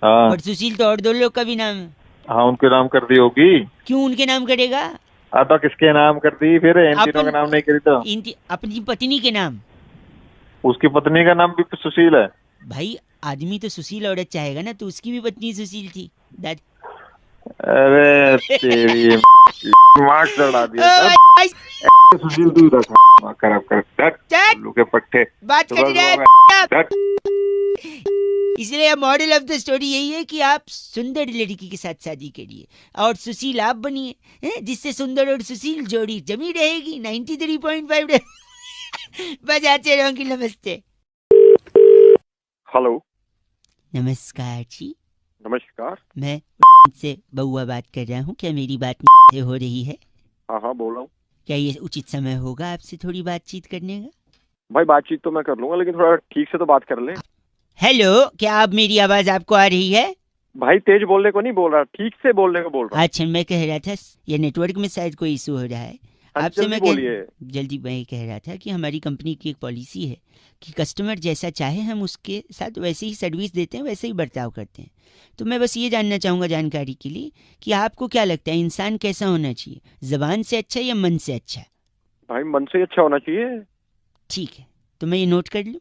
हाँ। पर सुशील तो और दो लोग का भी नाम है। हाँ उनके नाम कर दी होगी। क्यों उनके नाम करेगा? तो किसके नाम कर दी फिर? इन तीनों का नाम नहीं करी तो? अपनी पत्नी के नाम। उसकी पत्नी का नाम भी सुशील है भाई। आदमी तो सुशील औरत चाहेगा ना, तो उसकी भी पत्नी सुशील थी। अरे तेरी मार्क चढ़ा दिया। सुशील तू रखा खराब कर पट्टे बात कर रहे। इसलिए मॉडल ऑफ द स्टोरी यही है कि आप सुंदर लड़की के साथ शादी करिए और सुशील आप बनिए, जिससे सुंदर और सुशील जोड़ी जमी रहेगी। 93.5 बजाते रहोगे। नमस्ते। हेलो। नमस्कार जी। नमस्कार। मैं से बहुआ बात कर रहा हूँ, क्या मेरी बात से हो रही है? हाँ हाँ बोल रहा हूँ। क्या ये उचित समय होगा आपसे थोड़ी बातचीत करने का? भाई बातचीत तो मैं कर लूंगा, लेकिन थोड़ा ठीक से तो बात कर ले। हेलो, क्या आप मेरी आवाज आपको आ रही है? भाई तेज बोलने को नहीं बोल रहा, ठीक से बोलने को बोल रहा। अच्छा, मैं कह रहा था ये नेटवर्क में शायद कोई इशू हो रहा है आपसे। मैं जल्दी मैं कह रहा था कि हमारी कंपनी की एक पॉलिसी है कि कस्टमर जैसा चाहे हम उसके साथ वैसे ही सर्विस देते हैं, वैसे ही बर्ताव करते हैं। तो मैं बस ये जानना चाहूँगा जानकारी के लिए कि आपको क्या लगता है इंसान कैसा होना चाहिए, जबान से अच्छा या मन से अच्छा? भाई मन से अच्छा होना चाहिए। ठीक है, तो मैं ये नोट कर लूँ?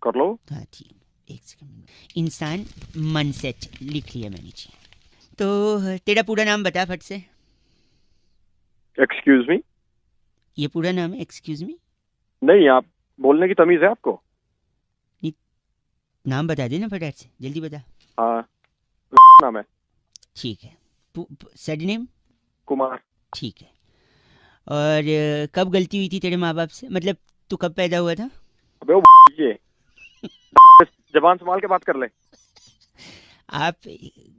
कर लो। हाँ ठीक, एक सेकंड। इंसान मन से अच्छा, लिख लिया मैंने जी। तो तेरा पूरा नाम बता फट से। Excuse me? ये पूरा नाम है एक्सक्यूज मी? नहीं, आप बोलने की तमीज है आपको? नाम बता देना फटाफट से, जल्दी बता। हाँ नाम है। ठीक है। सरनेम? कुमार। ठीक है। और कब गलती हुई थी तेरे माँ बाप से, मतलब तू कब पैदा हुआ था? अबे वो ये जबान संभाल के बात कर ले। आप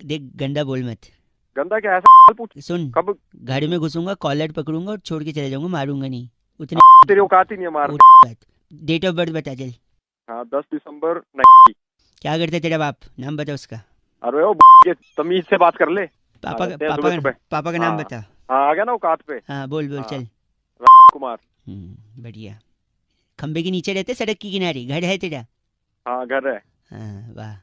देख गंदा बोल मत। गंदा क्या है? पूछ। सुन, कब गाड़ी में घुसूंगा, कॉलर पकड़ूंगा और छोड़ के चले जाऊंगा, मारूंगा नहीं। उतने तेरी औकात ही नहीं है मार। डेट ऑफ बर्थ बता चल। हाँ 10 दिसंबर। क्या करता है तेरा बाप, नाम बता उसका। अरे वो तमीज से बात कर ले। पापा का नाम बता। हाँ आ गया ना औकात पे। हाँ बोल बोल। चल। कुमार। बढ़िया। खंबे के नीचे रहते, सड़क की किनारे घर है तेरा? हाँ घर है। हाँ वाह,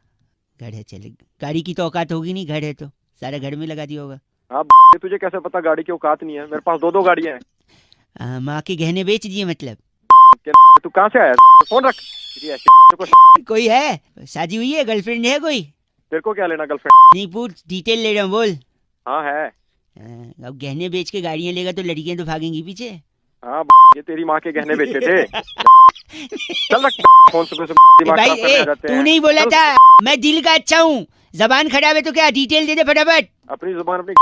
घर है। चल, गाड़ी की तो औकात होगी नहीं, घर है तो सारा घर में लगा दिया होगा। हाँ तुझे कैसे पता गाड़ी की औकात नहीं है? मेरे पास 2 गाड़ियां हैं। माँ के गहने बेच दिए मतलब? तू कहाँ से आया? फोन रख। कोई है, शादी हुई है, गर्लफ्रेंड है कोई? तेरे को क्या लेना गर्लफ्रेंड? नहीं पूछ, डिटेल ले रहा हूँ, बोल। हाँ है। अब गहने बेच के गाड़ियाँ लेगा तो लड़कियाँ तो भागेंगी पीछे। हाँ ये तेरी माँ के गहने बेचे थे। चल रख फोन से। भाई तू नहीं बोला था मैं दिल का अच्छा हूँ, जबान खराब है तो क्या? डिटेल दे दे फटाफट। अपनी जुबान अपनी।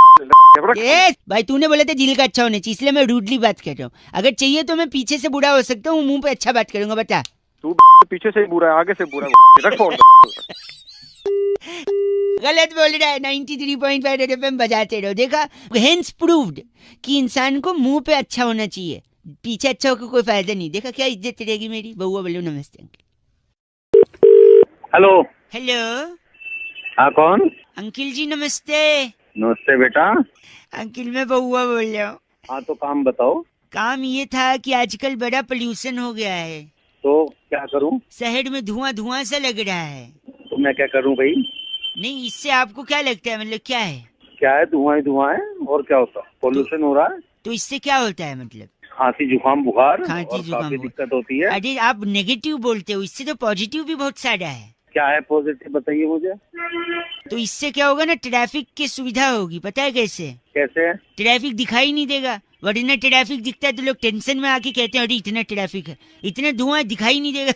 भाई तूने बोला था दिल का अच्छा होना चाहिए, इसलिए मैं रूडली बात कर रहा हूँ। अगर चाहिए तो मैं पीछे से बुरा हो सकता हूँ, मुंह पे अच्छा बात करूंगा। बता। तू पीछे से बुरा है, आगे से बुरा है। रख फोन। गलत बोल रहा है। 93.5 FM बजाते रहो। देखा, हेंस प्रूव्ड कि इंसान को मुंह पे अच्छा होना चाहिए, पीछे अच्छा होकर कोई फायदा नहीं। देखा क्या इज्जत रहेगी मेरी। बउआ बोलो नमस्ते। हेलो। हेलो। हाँ कौन? अंकिल जी नमस्ते। नमस्ते बेटा। अंकिल मैं बउआ बोल रहा हूँ। हाँ तो काम बताओ। काम ये था कि आजकल बड़ा पोल्यूशन हो गया है, तो क्या करूँ? शहर में धुआं धुआं सा लग रहा है। तो मैं क्या करूँ भाई? नहीं, इससे आपको क्या लगता है, मतलब क्या है? क्या है, धुआं ही धुआं है, और क्या होता है? पोल्यूशन हो रहा है। तो इससे क्या होता है मतलब? खांसी जुकाम बुखार, खांसी जुकाम काफी दिक्कत होती है। अरे आप नेगेटिव बोलते हो, इससे तो पॉजिटिव भी बहुत सारा है। क्या है पॉजिटिव बताइए मुझे। तो इससे क्या होगा ना, ट्रैफिक की सुविधा होगी। पता है कैसे? कैसे? ट्रैफिक दिखाई नहीं देगा, वरना ट्रैफिक दिखता है तो लोग टेंशन में आके कहते हैं अरे इतना ट्रैफिक है, इतना धुआं दिखाई नहीं देगा।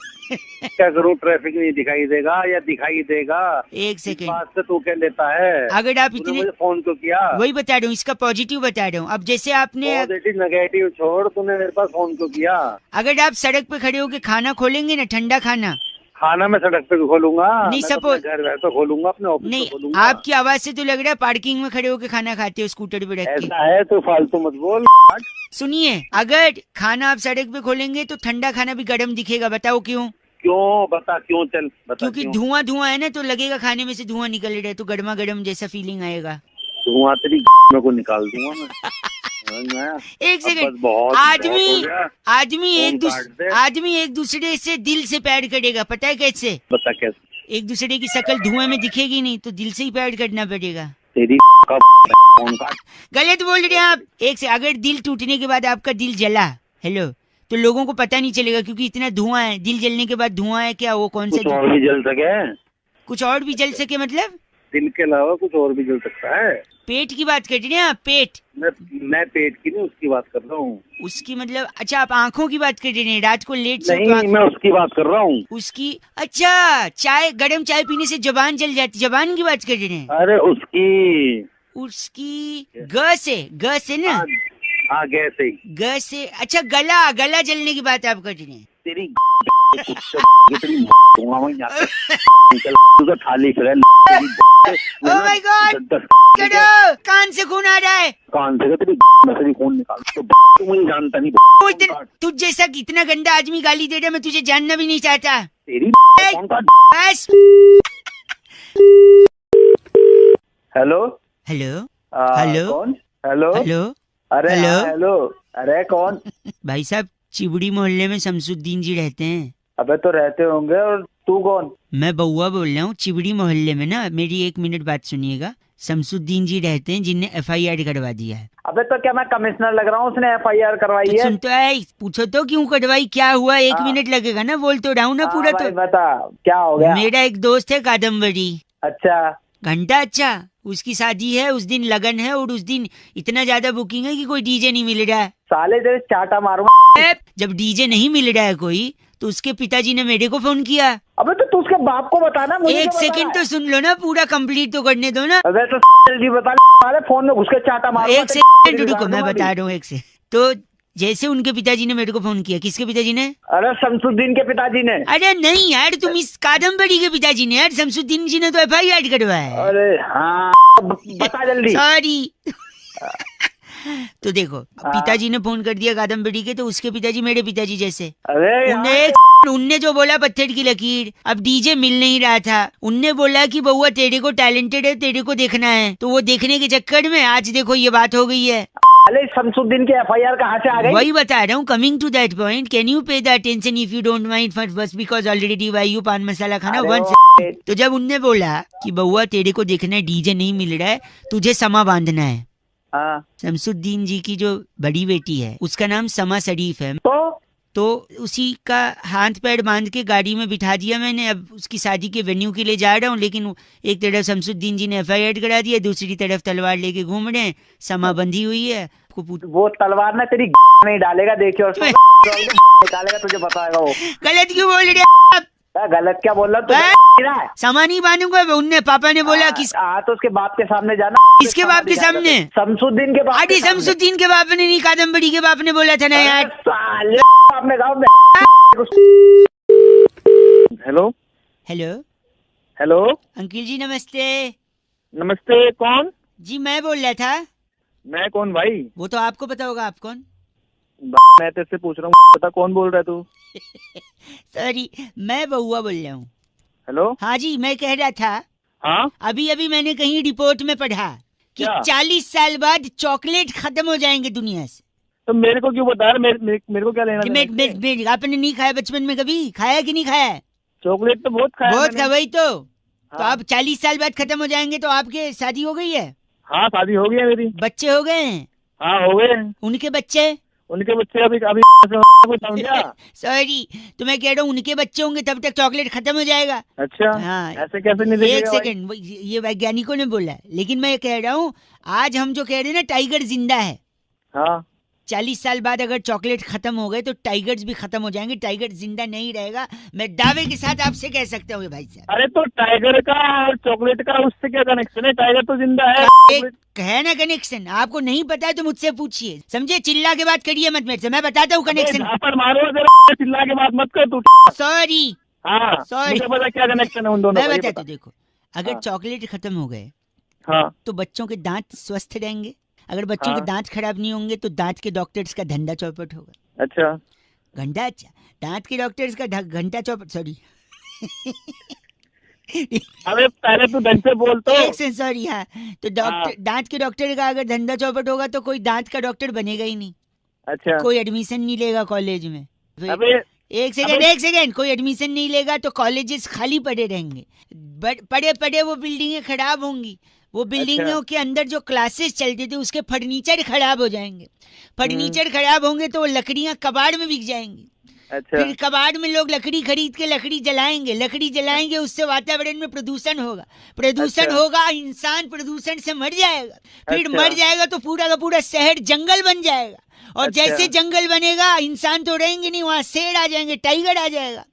क्या करूं, ट्रैफिक नहीं दिखाई देगा या दिखाई देगा? एक सेकंड, बात से तू क्या लेता है? अगर आप इतने मुझे फोन क्यों किया? वही बता रहा हूँ, इसका पॉजिटिव बता रहा हूँ। अब जैसे आपने नेगेटिव छोड़, तूने मेरे पास फोन क्यों किया? अगर आप सड़क पे खड़े होके खाना खोलेंगे ना, ठंडा खाना मैं सड़क पे खोलूंगा नहीं, सपोज घर पे खोलूंगा, अपने ऑफिस नहीं, खोलूंगा। आपकी आवाज से तो लग रहा है पार्किंग में खड़े होके खाना खाते हो, स्कूटर पे रख के। ऐसा है तो फालतू मत बोल। सुनिए, अगर खाना आप सड़क पे खोलेंगे तो ठंडा खाना भी गर्म दिखेगा। बताओ क्यों? क्यों बता, क्यों? चल बता। क्योंकि धुआं धुआं है ना, तो लगेगा खाने में से धुआं निकल रहा है, तो गर्मा गर्म जैसा फीलिंग आएगा। धुआं तेरी को निकाल दूंगा मैं। एक सेकंड, आदमी एक दूसरे से दिल से प्यार करेगा। पता है कैसे? बता कैसे? एक दूसरे की शक्ल धुआं में दिखेगी नहीं, तो दिल से ही प्यार करना पड़ेगा। तेरी गलत बोल रहे हैं आप। एक से अगर दिल टूटने के बाद आपका दिल जला, हेलो, तो लोगों को पता नहीं चलेगा, क्योंकि इतना धुआं है। दिल जलने के बाद धुआं है क्या? वो कौन सा? कुछ और भी जल सके? कुछ और भी जल सके मतलब? दिल के अलावा कुछ और भी जल सकता है। पेट की बात कर रहे हैं आप? पेट? मैं पेट की नहीं, उसकी बात कर रहा हूँ। उसकी मतलब? अच्छा, आप आंखों की बात कर रहे हैं, रात को लेट से? नहीं, मैं उसकी बात कर रहा हूँ। उसकी? अच्छा, चाय, गरम चाय पीने से जबान जल जाती, जबान की बात कर रहे हैं? अरे उसकी ग से ना? हाँ गैस से। गैस से? अच्छा, गला जलने की बात आप कर रहे हैं? तेरी तो थाली फिर ओह माय गॉड, कान से खून आ रहा है। कान से तेरी खून निकाल तो मुझे जानता नहीं। तुझ जैसा इतना गंदा आदमी गाली दे रहा, मैं तुझे जानना भी नहीं चाहता। तेरी बस। हेलो हेलो हेलो कौन? हेलो हेलो अरे हेलो हेलो अरे कौन? भाई साहब, चिबड़ी मोहल्ले में शमसुद्दीन जी रहते हैं। अबे तो रहते होंगे, और तू कौन? मैं बउआ बोल रहा हूँ। चिबड़ी मोहल्ले में ना, मेरी 1 मिनट बात सुनिएगा। शमसुद्दीन जी रहते हैं जिनने FIR करवा दिया है। अबे तो क्या मैं कमिश्नर लग रहा हूँ? उसने FIR करवाई है? सुन तो है, पूछो तो क्यों करवाई, क्या हुआ? 1 मिनट लगेगा ना, बोल तो रहा हूँ ना पूरा। तो बता क्या हो गया? मेरा एक दोस्त है कादम्बरी। अच्छा घंटा, अच्छा उसकी शादी है, उस दिन लगन है, और उस दिन इतना ज्यादा बुकिंग है कि कोई डीजे नहीं मिल रहा है। साले तेरे चाटा मारूंगा। जब डीजे नहीं मिल रहा है कोई, तो उसके पिताजी ने मेरे को फोन किया। अबे तो तू उसके बाप को बताना, मुझे 1 सेकंड तो सुन लो ना, पूरा कंप्लीट तो करने दो ना। अबे तो जल्दी बता, फोन में घुस के चाटा मारूंगा। 1 सेकंड रुको, मैं बता रहा हूँ। 1 सेकंड। तो जैसे उनके पिताजी ने मेरे को फोन किया। किसके पिताजी ने? अरे शमसुद्दीन के पिताजी ने। अरे नहीं यार, तुम इस कादम्बरी के पिताजी ने। यार शमसुद्दीन जी ने तो FIR करवाया है। अरे हाँ बता जल्दी। सॉरी। तो देखो, पिताजी ने फोन कर दिया कादम्बरी के, तो उसके पिताजी मेरे पिताजी जैसे। अरे उनने जो बोला पत्थर की लकीर। अब डीजे मिल नहीं रहा था, उनने बोला कि बउआ तेरे को टैलेंटेड है, तेरे को देखना है। तो वो देखने के चक्कर में आज देखो ये बात हो गई है। अरे शमसुद्दीन की FIR कहाँ से आ गई? वही बता रहा हूँ, coming to that point. Can you pay the attention if you don't mind for बस because already why you paan masala खाना वन। तो जब उनने बोला कि बउआ तेरे को देखना है, डीजे नहीं मिल रहा है, तुझे समा बांधना है। शमसुद्दीन जी की जो बड़ी बेटी है उसका नाम समा शरीफ है। तो उसी का हाथ पैर बांध के गाड़ी में बिठा दिया मैंने। अब उसकी शादी के वेन्यू के लिए जा रहा हूँ, लेकिन एक तरफ शमसुद्दीन जी ने FIR करा दिया, दूसरी तरफ तलवार लेके घूम रहे हैं, समा बंधी हुई है। वो तलवार ना तेरी नहीं डालेगा, देखिए, और निकालेगा, तुझे बताएगा वो। गलत क्यों बोल रहे आप? गलत क्या बोल रहा है? समा नहीं बांधूंगा। उनने पापा ने बोला कि तो उसके बाप के सामने जाना। किसके बाप के सामने? शमसुद्दीन के बाप। अरे शमसुद्दीन के बाप ने नहीं, कादम्बरी के बाप ने बोला था ना यार। आपने गाँव। हेलो हेलो हेलो अंकिल जी नमस्ते। नमस्ते, कौन? जी मैं बोल रहा था। मैं कौन भाई? वो तो आपको पता होगा, आप कौन? मैं तेरे पूछ रहा हूँ, पता कौन बोल रहा है तू? सॉरी, मैं बउआ बोल रहा हूँ। हेलो हाँ जी, मैं कह रहा था, हाँ अभी मैंने कहीं रिपोर्ट में पढ़ा कि 40 साल बाद चॉकलेट खत्म हो जाएंगे दुनिया से। तो मेरे को क्यों बता रहा? मेरे को क्या लेना? आपने नहीं खाया बचपन में? कभी खाया कि नहीं खाया? चॉकलेट तो बहुत खाया। बहुत खा, वही तो। हाँ। तो अब 40 साल बाद खत्म हो जाएंगे, तो आपके शादी हो गई है? हाँ शादी हो गई है मेरी। बच्चे हो गए हैं? हाँ हो गए। उनके बच्चे अभी समझा? सॉरी, तो मैं कह रहा हूँ उनके बच्चे होंगे तब तक चॉकलेट खत्म हो जाएगा। अच्छा हाँ, ऐसे कैसे नहीं? 1 सेकंड, ये वैज्ञानिकों ने बोला है, लेकिन मैं कह रहा हूँ आज हम जो कह रहे हैं ना, टाइगर जिंदा है। हाँ 40 साल बाद अगर चॉकलेट खत्म हो गए तो टाइगर्स भी खत्म हो जाएंगे, टाइगर जिंदा नहीं रहेगा। मैं दावे के साथ आपसे कह सकता हूँ भाई साहब। अरे तो टाइगर का और चॉकलेट का उससे क्या कनेक्शन है? टाइगर तो जिंदा है। है ना कनेक्शन? आपको नहीं पता है तो मुझसे पूछिए, समझे? चिल्ला के बात करिए मत मेरे से, मैं बताता हूँ कनेक्शन। पर मारो, चिल्ला के बात मत कर तू। सॉरी हाँ सॉरी, मुझे पता क्या कनेक्शन है उन दोनों। मैं बताता हूँ। देखो, अगर चॉकलेट खत्म हो गए हाँ तो बच्चों के दांत स्वस्थ रहेंगे। अगर बच्चों के दांत खराब नहीं होंगे तो दांत के डॉक्टर्स का धंधा चौपट होगा। अच्छा घंटा? अच्छा, दांत के डॉक्टर्स का घंटा चौपट। सॉरी अबे पहले तू ढंग से बोल तो। एक से सॉरी। हाँ, तो दांत के डॉक्टर का अगर धंधा चौपट होगा तो कोई दांत का डॉक्टर बनेगा ही नहीं। अच्छा, कोई एडमिशन नहीं लेगा कॉलेज में। अबे एक सेकंड, कोई एडमिशन नहीं लेगा तो कॉलेजेस खाली पड़े रहेंगे। पड़े पड़े वो बिल्डिंगें खराब होंगी। वो बिल्डिंगों के अंदर जो क्लासेस चलते थे उसके फर्नीचर खराब हो जाएंगे। फर्नीचर खराब होंगे तो वो लकड़ियां कबाड़ में बिक जाएंगी। अच्छा। फिर कबाड़ में लोग लकड़ी खरीद के लकड़ी जलाएंगे, उससे वातावरण में प्रदूषण होगा। होगा, इंसान प्रदूषण से मर जाएगा। फिर मर जाएगा तो पूरा का पूरा शहर जंगल बन जाएगा। और जैसे जंगल बनेगा, इंसान तो रहेंगे नहीं, वहाँ शेर आ जाएंगे, टाइगर आ जाएगा।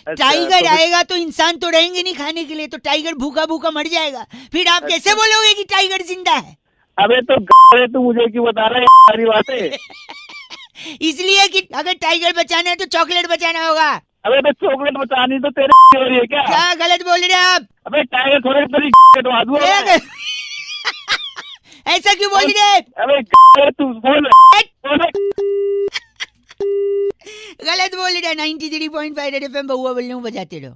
टाइगर आएगा तो इंसान तो रहेंगे नहीं खाने के लिए, तो टाइगर भूखा भूखा मर जाएगा। फिर आप कैसे बोलोगे कि टाइगर जिंदा है? अबे तो तू मुझे क्यों बता रहा है सारी बातें? इसलिए कि अगर टाइगर बचाना है तो चॉकलेट बचाना होगा। अबे तो चॉकलेट बचानी तो तेरे हो रही है क्या? क्या गलत बोल रहे हैं आप? अबे टाइगर थोड़े तेरी कटवा दूं। ऐसा क्यों बोल रहे हैं? अबे तू बोल गलत बोल रहे हैं। 93.5 रेड एफएम बहुआ बोल रहा हूँ, बजाते रहो।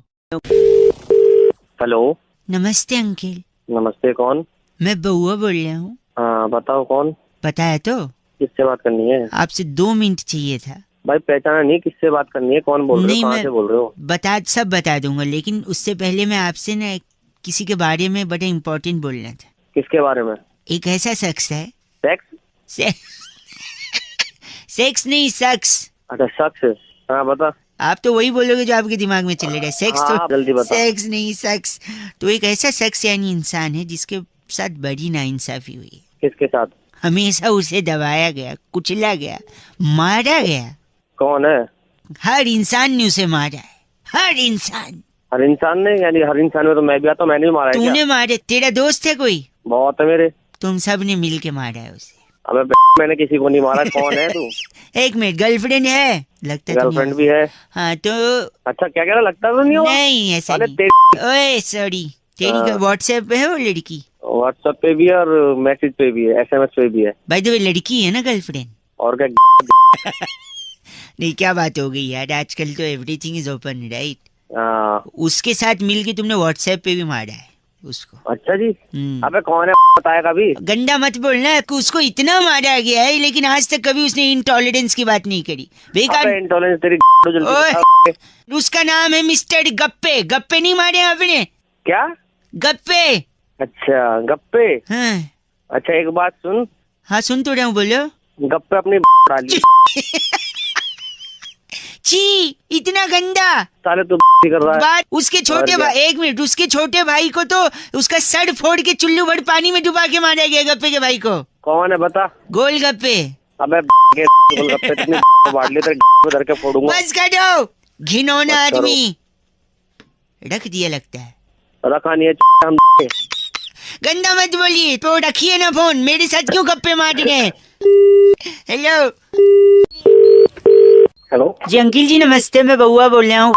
हेलो, नमस्ते अंकिल। नमस्ते, कौन? मैं बहुआ बोल रहा हूँ। हाँ बताओ कौन? पता है तो? किससे बात करनी है? आपसे 2 मिनट चाहिए था। भाई पहचाना नहीं, किससे बात करनी है, कौन बोल रहे हो, कहाँ से बोल रहे हो? सब बता दूंगा, लेकिन उससे पहले मैं आपसे ना किसी के बारे में बड़ा इम्पोर्टेंट बोलना था। किसके बारे में? एक ऐसा शख्स है। सेक्स? सेक्स नहीं, शख्स। अच्छा शख्स। हाँ बता। आप तो वही बोलोगे जो आपके दिमाग में चल रहा है। सेक्स हाँ, तो जल्दी बता। सेक्स नहीं, शख्स। तो एक ऐसा शख्स यानी इंसान है जिसके साथ बड़ी नाइंसाफी हुई। किसके साथ? हमेशा उसे दबाया गया, कुचला गया, मारा गया। कौन है? हर इंसान ने उसे मारा है, हर इंसान। हर इंसान ने? यानी हर इंसान में तो मैं भी आता हूँ, मैंने भी मारा है। तूने मारे? तेरा दोस्त है कोई? बहुत है मेरे। तुम सब ने मिल के मारा है उसे। अबे मैंने किसी को नहीं मारा। कौन है तू? एक मिनट, गर्लफ्रेंड है लगता है? गर्लफ्रेंड भी है। हाँ तो अच्छा, क्या कह रहा, लगता तो नहीं? नहीं ऐसा नहीं। ओए सॉरी, तेरी व्हाट्सएप पे है वो लड़की? व्हाट्सएप पे भी है और मैसेज पे भी है, SMS पे भी है। बाय द वे लड़की है ना गर्लफ्रेंड? और क्या? नहीं क्या बात हो गई यार, आजकल तो एवरीथिंग इज ओपन राइट। उसके साथ मिलके तुमने व्हाट्सएप पे भी मारा है उसको? अच्छा जी। अबे कौन है बताएगा भी? गंदा मत बोलना। उसको इतना मारा गया है लेकिन आज तक कभी उसने इंटॉलरेंस की बात नहीं करी। बेकार इंटॉलरेंस तेरी। उसका नाम है मिस्टर गप्पे। गप्पे नहीं मारे आपने? क्या गप्पे? अच्छा गप्पे। हाँ। अच्छा एक बात सुन। हाँ सुन तो रहा हूँ, बोलो। गप्पे अपनी डाली। छी, इतना गंदा। साले तू कर रहा है। बात उसके छोटे भाई, एक मिनट, उसके छोटे भाई को तो उसका सर फोड़ के चुल्लू भर पानी में डुबा के मारा गया गप्पे के भाई को। कौन है बता? गोलगप्पे। अबे गोलगप्पे बांट ले तेरे के फोड़ूंगा। बस करो, घिनौना आदमी। रख दिया लगता है। रखा नहीं है। गंदा मत बोलिए तो रखिए ना फोन। मेरे साथ क्यों गप्पे मार रहे हैं? हेलो हेलो जी अंकिल जी नमस्ते, मैं बहुआ बोल रहा हूँ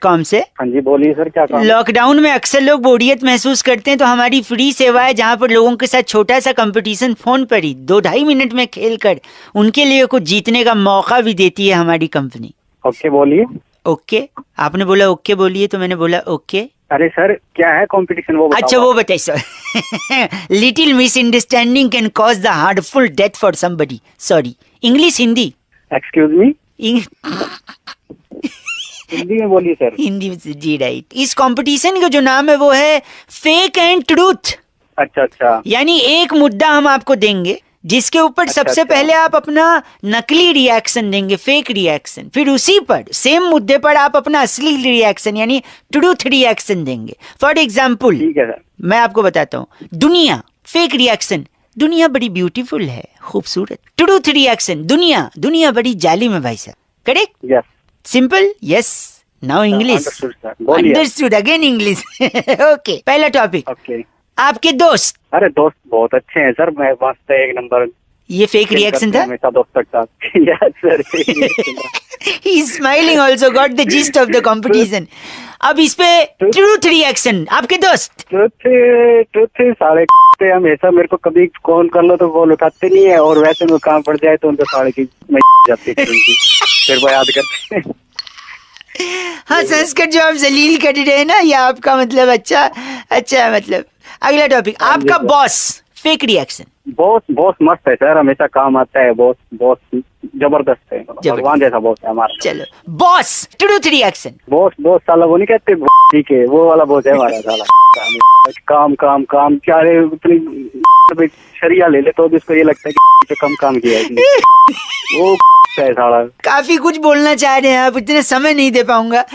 .com से। हाँ जी बोलिए सर, क्या काम? लॉकडाउन में अक्सर लोग बोरियत महसूस करते हैं तो हमारी फ्री सेवा है जहाँ पर लोगों के साथ छोटा सा कंपटीशन फोन पर ही 2-2.5 मिनट में खेल कर उनके लिए कुछ जीतने का मौका भी देती है हमारी कंपनी। ओके बोलिए। ओके, आपने बोला ओके बोलिए तो मैंने बोला ओके। अरे सर क्या है कंपटीशन वो बताओ। अच्छा वो बताइए sir. Little misunderstanding can cause the heartful death for somebody. Sorry, English Hindi? Excuse me. Hindi में बोलिए सर। हिंदी में जी राइट। इस कंपटीशन का जो नाम है वो है फेक एंड ट्रूथ। अच्छा अच्छा। यानी एक मुद्दा हम आपको देंगे जिसके ऊपर सबसे पहले आप अपना नकली रिएक्शन देंगे, फेक रिएक्शन, फिर उसी पर सेम मुद्दे पर आप अपना असली रिएक्शन यानी ट्रूथ रिएक्शन देंगे। फॉर एग्जाम्पल ठीक है सर, मैं आपको बताता हूँ, दुनिया, फेक रिएक्शन, दुनिया बड़ी ब्यूटीफुल है, खूबसूरत। ट्रूथ रिएक्शन, दुनिया बड़ी जालिम है भाई साहब। Correct? Yes. Simple? Yes. Now English. Understood, again English. Okay, पहला टॉपिक। ओके। आपके दोस्त। अरे दोस्त बहुत अच्छे हैं सर, मैं मस्त है, एक नंबर। ये फेक रिएक्शन था? हमेशा दोस्तों के साथ। Yes sir. He is smiling also, got the gist of the competition. अब इस पे ट्रूथ रिएक्शन, आपके दोस्त। ट्रूथ सारे हमेशा मेरे को कभी कॉल कर लो तो कॉल उठाते नहीं है, और वैसे में काम पड़ जाए तो उनको साढ़े की मैं जाती फिर वो याद करते हैं। हाँ संस्कृत जो आप जलील कर रहे हैं ना, ये आपका मतलब अच्छा मतलब। अगला टॉपिक, आपका बॉस, फेक रिएक्शन। बॉस मस्त है सर, हमेशा काम आता है। बॉस जबरदस्त है, भगवान जैसा बॉस है हमारा। चलो बॉस, ट्रूथ रिएक्शन। बॉस साला वो नहीं कहते ठीक है, वो वाला बॉस है हमारा साला। काम क्या रे, उतनी शरिया ले ले तो भी उसको ये लगता है कि कम काम किया है वो है साला। काफी कुछ बोलना चाह रहे हैं आप, इतने समय नहीं दे पाऊंगा।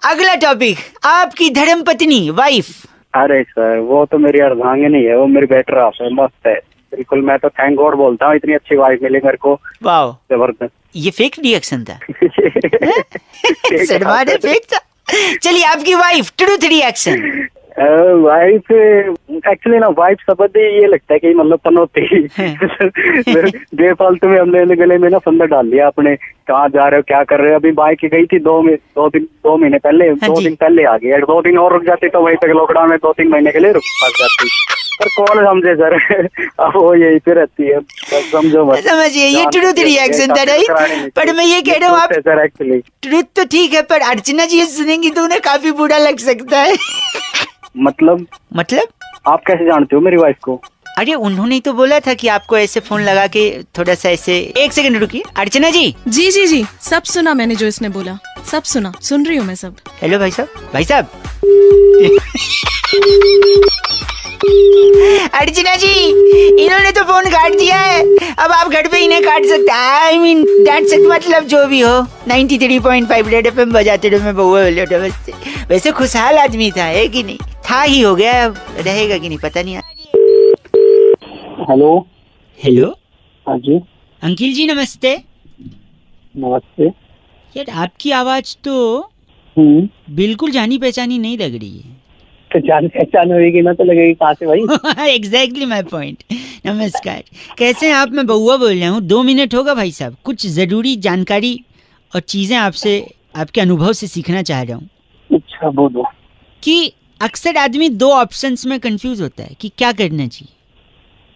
अगला टॉपिक, आपकी धर्मपत्नी, वाइफ। अरे सर वो तो मेरी अर्धांगिनी है, वो मेरी बेटर हाफ है, मस्त है बिल्कुल। मैं तो थैंक गॉड बोलता हूँ, इतनी अच्छी वाइफ मिली मेरे को। वाह जबरदस्त। ये फेक रिएक्शन था? फेक था। चलिए आपकी wife, truth reaction. Wife actually ना वाइफ शब्द ये लगता है कि मतलब पनौती बेफालतू में हमने गले में ना फंदा डाल लिया अपने। कहाँ जा रहे हो, क्या कर रहे हो? अभी बाइक गई थी 2 महीने पहले, 2 दिन पहले आ गई। 2 दिन और रुक जाती तो वहीं तक लॉकडाउन में 2-3 महीने के लिए रुक फंस जाती। पर कौन समझे सर, अब वो यही पे रहती है, समझो मत। समझिए, ये ट्रुथ रिएक्शन था राइट। पर मैं ये कह रहा हूँ आप सर एक्चुअली ट्रुथ तो ठीक है, पर अर्चना जी ये सुनेंगी तो उन्हें काफी बुरा लग सकता है। मतलब आप कैसे जानते हो मेरी वाइफ को? अरे उन्होंने तो बोला था कि आपको ऐसे फोन लगा के थोड़ा सा ऐसे। 1 सेकंड रुकिए अर्चना जी। जी सब सुना मैंने, जो इसने बोला सब सुना, सुन रही हूँ मैं सब। हेलो भाई साहब अर्चना जी, इन्होंने तो फोन काट दिया है। अब आप घर पे इन्हें काट सकते, आई मीन डांट सकते, मतलब जो भी हो। 93.5 रेड एफएम बजाते रहो, मैं बउआ बोल रहा था। वैसे खुशहाल आदमी था, है कि नहीं? था ही, हो गया, अब रहेगा कि नहीं पता नहीं। हेलो। हाँ जी अंकिल जी, नमस्ते। यार आपकी आवाज तो बिल्कुल जानी पहचानी नहीं लग रही है। तो जान पहचान होगी ना तो लगेगी कहाँ से भाई? Exactly my point. नमस्कार, कैसे हैं आप? मैं बउआ बोल रहा हूँ। 2 मिनट होगा भाई साहब? कुछ जरूरी जानकारी और चीजें आपसे, आपके अनुभव से सीखना चाह रहा हूँ। अच्छा बोलो। कि अक्सर आदमी 2 ऑप्शंस में कंफ्यूज होता है कि क्या करना चाहिए,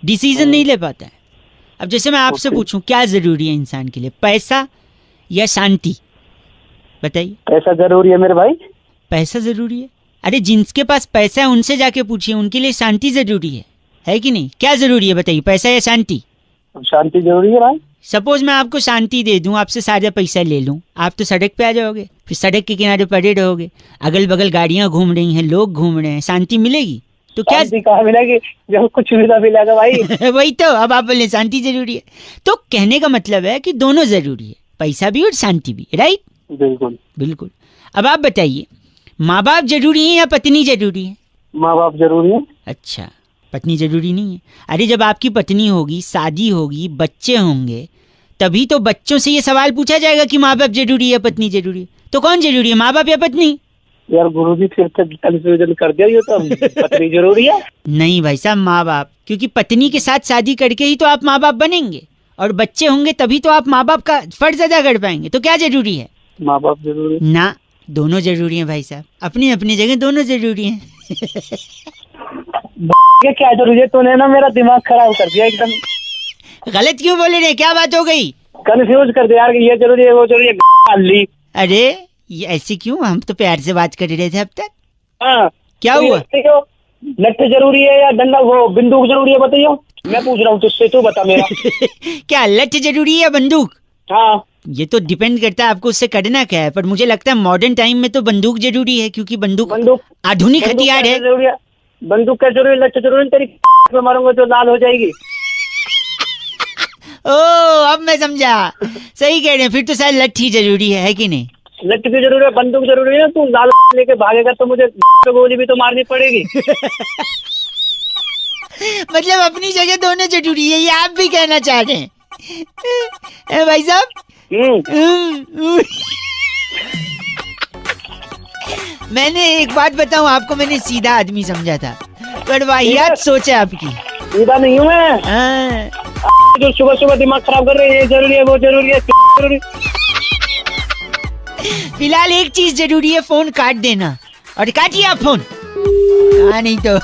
डिसीजन नहीं ले पाता है। अब जैसे मैं आपसे पूछूं क्या जरूरी है इंसान के लिए, पैसा या शांति? बताइए। पैसा जरूरी है मेरे भाई। पैसा जरूरी है? अरे जिनके पास पैसा है उनसे जाके पूछिए, उनके लिए शांति जरूरी है कि नहीं? क्या जरूरी है बताइए, पैसा या शांति? शांति जरूरी है भाई। सपोज मैं आपको शांति दे दूं, आपसे सारा पैसा ले लूं, आप तो सड़क पे आ जाओगे, फिर सड़क के किनारे पड़े रहोगे, अगल बगल गाड़ियां घूम रही हैं, लोग घूम रहे हैं, शांति मिलेगी? तो क्या कहाँ मिलेगी जब कुछ सुविधा मिलेगा भाई? वही तो, अब आप बोले शांति जरूरी है, तो कहने का मतलब है कि दोनों जरूरी है, पैसा भी और शांति भी, राइट? बिल्कुल। अब आप बताइए, माँ बाप जरूरी है या पत्नी जरूरी है? माँ बाप जरूरी है। अच्छा, पत्नी जरूरी नहीं है? अरे जब आपकी पत्नी होगी, शादी होगी, बच्चे होंगे, तभी तो बच्चों से ये सवाल पूछा जाएगा कि माँ बाप जरूरी है, पत्नी जरूरी है। तो कौन जरूरी है, माँ बाप या पत्नी? यार गुरुजी फिर तो कंफ्यूजन कर दिया, ये तो पत्नी जरूरी है। नहीं भाई साहब, माँ बाप, क्योंकि पत्नी के साथ शादी करके ही तो आप माँ बाप बनेंगे, और बच्चे होंगे तभी तो आप माँ बाप का फर्ज अदा कर पाएंगे। तो क्या जरूरी है? माँ बाप जरूरी ना, दोनों जरूरी है भाई साहब, अपनी अपनी जगह दोनों जरूरी है। क्या जरूरी है? तूने ना मेरा दिमाग खराब कर दिया एकदम। गलत क्यों बोले रे, क्या बात हो गई? कंफ्यूज कर दिया यार, ये जरूरी है वो जरूरी है। अरे ये ऐसे क्यों, हम तो प्यार से बात कर रहे थे अब तक। हाँ क्या हुआ? लट्ठे जरूरी है या डंडा, वो बंदूक जरूरी है? बताइए, मैं पूछ रहा हूँ तुझसे, तू बता मेरा। क्या लट्ठे जरूरी है या बंदूक? हाँ, ये तो डिपेंड करता है आपको उससे करना क्या है, पर मुझे लगता है मॉडर्न टाइम में तो बंदूक जरूरी है, क्योंकि बंदूक आधुनिक हथियार है। बंदूक क्या जरूरी है? लट्ठे जरूरी है? तेरी में मारूंगा तो लाल हो जाएगी। ओ अब मैं समझा, सही कह रहे हैं, फिर तो शायद लट्ठी जरूरी है कि नहीं? लट्ठी भी जरूरी है, बंदूक जरूरी है। तू लाल लेके भागेगा तो मुझे गोली भी तो मारनी पड़ेगी। मतलब अपनी जगह दोनों जरूरी है, ये आप भी कहना चाह रहे हैं भाई साहब? मैंने एक बात बताऊं आपको, मैंने सीधा आदमी समझा था, पर वाहियात सोच है आपकी। सीधा नहीं हूँ मैं। जो सुबह सुबह दिमाग खराब कर रहे हैं, ये जरूरी है वो जरूरी है जरूरी। फिलहाल एक चीज जरूरी है, फोन काट देना, और काटिए आप फोन। हाँ नहीं तो।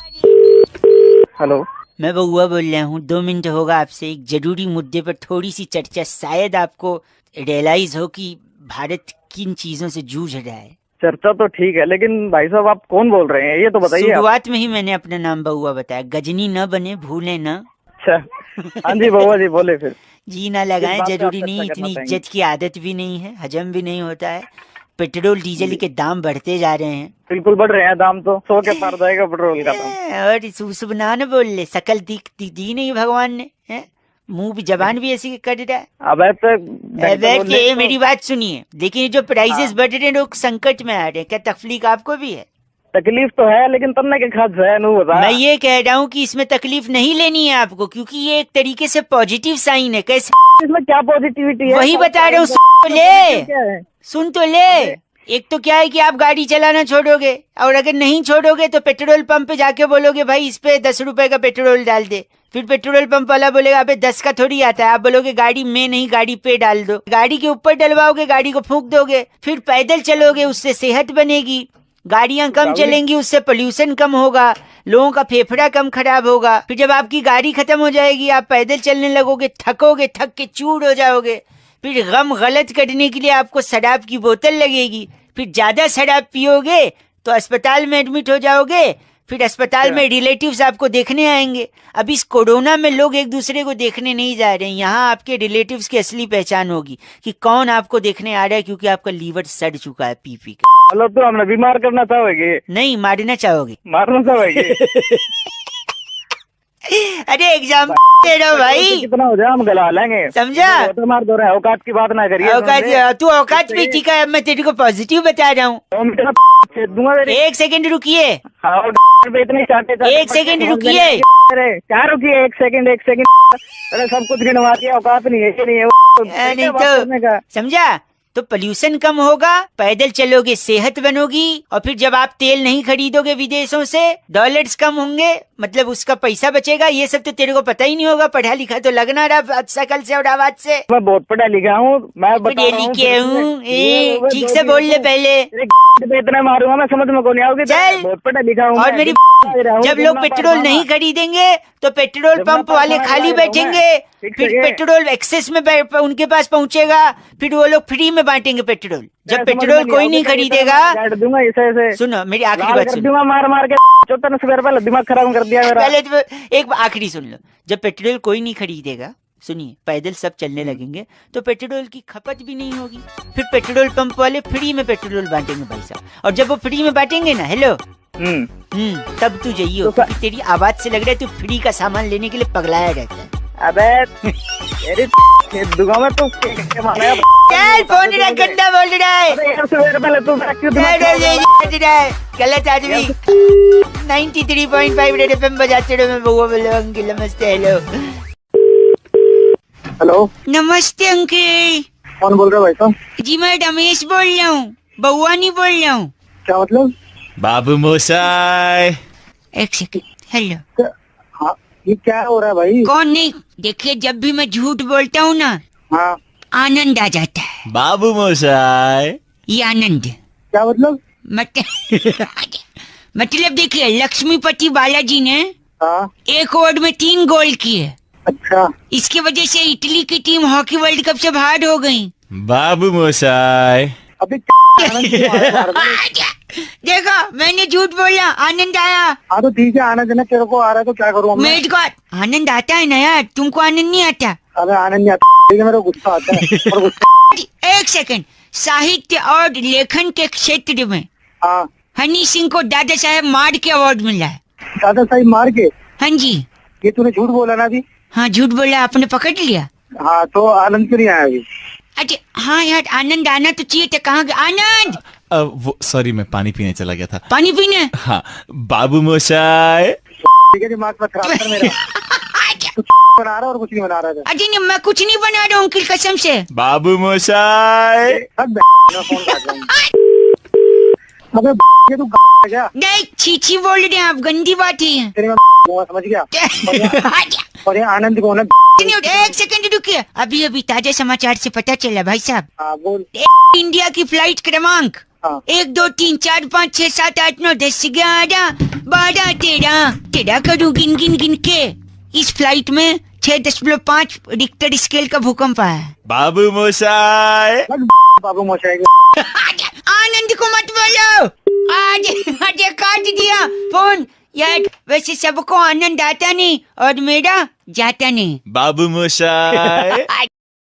हेलो, मैं बउआ बोल रहा हूँ। 2 मिनट होगा आपसे एक जरूरी मुद्दे पर थोड़ी सी चर्चा, शायद आपको रियलाइज हो कि भारत किन चीजों से जूझ रहा है। चर्चा तो ठीक है, लेकिन भाई साहब आप कौन बोल रहे हैं ये तो बताइए। शुरुआत में ही मैंने अपना नाम बउआ बताया, गजनी न बने भूले न। अच्छा, हाँ जी बउआ जी बोले फिर। जी ना लगाएं, जरूरी नहीं, इतनी इज्जत की आदत भी नहीं है, हजम भी नहीं होता है। पेट्रोल डीजल के दाम बढ़ते जा रहे हैं। बिल्कुल बढ़ रहे हैं दाम, तो 100 के पार जाएगा पेट्रोल का दाम। और सुबना न बोल ले, शकल दी नहीं भगवान ने, है मुंह भी जबान भी ऐसी कर रहा है। अब मेरी बात सुनिए, लेकिन जो प्राइसेस बढ़ रहे हैं, लोग संकट में आ रहे हैं, क्या तकलीफ आपको भी है? तकलीफ तो है, लेकिन तन्ने के खास है नहीं बता। मैं ये कह रहा हूँ कि इसमें तकलीफ नहीं लेनी है आपको, क्योंकि ये एक तरीके से पॉजिटिव साइन है। कैसे? इसमें क्या पॉजिटिविटी है? वही बता रहा हूँ, सुन तो ले। एक तो क्या है कि आप गाड़ी चलाना छोड़ोगे, और अगर नहीं छोड़ोगे तो पेट्रोल पंप पे जाके बोलोगे भाई इस पे 10 रुपए का पेट्रोल डाल दे। फिर पेट्रोल पंप वाला बोलेगा अबे 10 का थोड़ी आता है। आप बोलोगे गाड़ी में नहीं, गाड़ी पे डाल दो। गाड़ी के ऊपर डलवाओगे, गाड़ी को फूंक दोगे। फिर पैदल चलोगे, उससे सेहत बनेगी। गाड़ियां कम चलेंगी, उससे पोल्यूशन कम होगा, लोगों का फेफड़ा कम खराब होगा। फिर जब आपकी गाड़ी खत्म हो जाएगी, आप पैदल चलने लगोगे, थकोगे, थक के चूर हो जाओगे। फिर गम गलत करने के लिए आपको शराब की बोतल लगेगी। फिर ज्यादा शराब पियोगे तो अस्पताल में एडमिट हो जाओगे। फिर अस्पताल में रिलेटिव्स आपको देखने आएंगे। अब इस कोरोना में लोग एक दूसरे को देखने नहीं जा रहे हैं। यहाँ आपके रिलेटिव्स की असली पहचान होगी कि कौन आपको देखने आ रहा है, क्योंकि आपका लीवर सड़ चुका है पी के। हेलो, तो हमने बीमार करना चाहोगे? नहीं, मारना चाहोगे। मारना चाहोगे? अरे एग्जाम दे रहा भाई, कितना हो जाए हम गला लेंगे, समझा? तो मार दो रहा है, औकात की बात ना करिए। औकात, तू औकात पे ठीक है। अब मैं तेरे को पॉजिटिव बता रहा हूँ। एक सेकंड रुकिए, एक सेकंड रुकिए, क्या रुकिए? एक सेकंड। अरे सब कुछ गिनवा दिया, औकात नहीं है, ये नहीं है नहीं तो समझा? तो पोल्यूशन कम होगा, पैदल चलोगे, सेहत बनोगी। और फिर जब आप तेल नहीं खरीदोगे विदेशों से, डॉलर्स कम होंगे, मतलब उसका पैसा बचेगा। ये सब तो तेरे को पता ही नहीं होगा, पढ़ा लिखा तो लगना रहा शकल से और आवाज से। मैं बहुत पढ़ा लिखा हूँ, मैं पढ़े लिखे हूँ। ठीक से बोल ले पहले। इतना मारूंगा मैं, समझ में को नहीं आओगे। चल, बहुत पढ़ा लिखा हूँ। और मेरी जब लोग पेट्रोल नहीं खरीदेंगे तो पेट्रोल पंप वाले खाली बैठेंगे। फिर पेट्रोल एक्सेस में उनके पास पहुंचेगा, फिर वो लोग फ्री में बांटेंगे पेट्रोल। जब पेट्रोल कोई नहीं खरीदेगा, सुनो मेरी आखिरी बात सुनो, मार के पहले दिमाग खराब कर दिया मेरा। पहले तो एक आखिरी सुन लो। जब पेट्रोल कोई नहीं खरीदेगा, सुनिए, पैदल सब चलने लगेंगे तो पेट्रोल की खपत भी नहीं होगी। फिर पेट्रोल पंप वाले फ्री में पेट्रोल बांटेंगे भाई साहब। और जब वो फ्री में बांटेंगे ना, हेलो, तब तू जाइयो, क्योंकि तेरी आवाज से लग रहा है तू फ्री का सामान लेने के लिए पगलाया रहता है। अबे दुआ में तू चल, फोन गंदा बोल रहा है, गलत आदमी। 93.5 रेड एफएम बजाते रहो। मैं बउआ बोलो अंकिल, नमस्ते। हेलो हेलो, नमस्ते अंकिल। कौन बोल रहे हो भाई साहब? जी मैं रमेश बोल रहा हूँ, बउआ नहीं बोल रहा हूँ। क्या मतलब? बाबू मोसाई। एक सेकंड, हेलो। हाँ, ये क्या हो रहा है भाई? कौन नहीं? देखिए, जब भी मैं झूठ बोलता हूँ ना, हाँ, आनंद आ जाता है। बाबू मोसाई, ये आनंद क्या मतलब? मतलब देखिए, लक्ष्मीपति बालाजी ने हाँ, एक ओवर में 3 गोल किए। अच्छा, इसकी वजह से इटली की टीम हॉकी वर्ल्ड कप से बाहर हो गई। बाबू मोसाई। अभी देखो, मैंने झूठ बोला, आनंद आया। हाँ तो ठीक है, आनंद ना, तेरे को आ रहा है तो क्या करूँ? मेरे को आनंद आता है ना यार, तुमको आनंद नहीं आता? अबे आनंद नहीं आता, ठीक है, मेरे को गुस्सा आता है और एक सेकंड, साहित्य और लेखन के क्षेत्र में हाँ, हनी सिंह को दादा साहेब मार के अवार्ड मिला है। दादा साहिब मार के? हाँ जी। ये तूने झूठ बोला ना अभी? हाँ, झूठ बोला, आपने पकड़ लिया। हाँ, तो आनंद क्यों नहीं आया अभी? अच्छा, हाँ यार, आनंद आना तो चाहिए था। कहाँ गया आनंद? वो सॉरी, मैं पानी पीने चला गया था। पानी पीने? हाँ, बाबू मोसाई। ठीक है, दिमाग मत खराब कर मेरा। कुछ बना रहा और कुछ नहीं बना रहा था। अरे नहीं, मैं कुछ नहीं बना रहा हूँ अंकिल, कसम से। बाबू मोसाई। फोन काट रहा हूँ। अबे ये तू क्या? नहीं, छीछी बोल रहे हैं आप, गंदी बात है। तेरे में समझ गया। और ये आनंद कौन है? एक सेकंड रुकिए, अभी अभी ताजा समाचार से पता चला भाई साहब। हाँ, बोल। इंडिया की फ्लाइट क्रमांक 1 2 3 4 5 6 7 8 9 10 11 12 13 करूँ गिन गिन गिन के। इस फ्लाइट में 6.5 रिक्टर स्केल का भूकंप आया है। बाबू मोसाई। बाबू मोसाई। आनंद को मत बोलो, आज काट दिया फोन यार। वैसे सबको आनंद आता नहीं और मेरा जाता नहीं। बाबू मोसाई।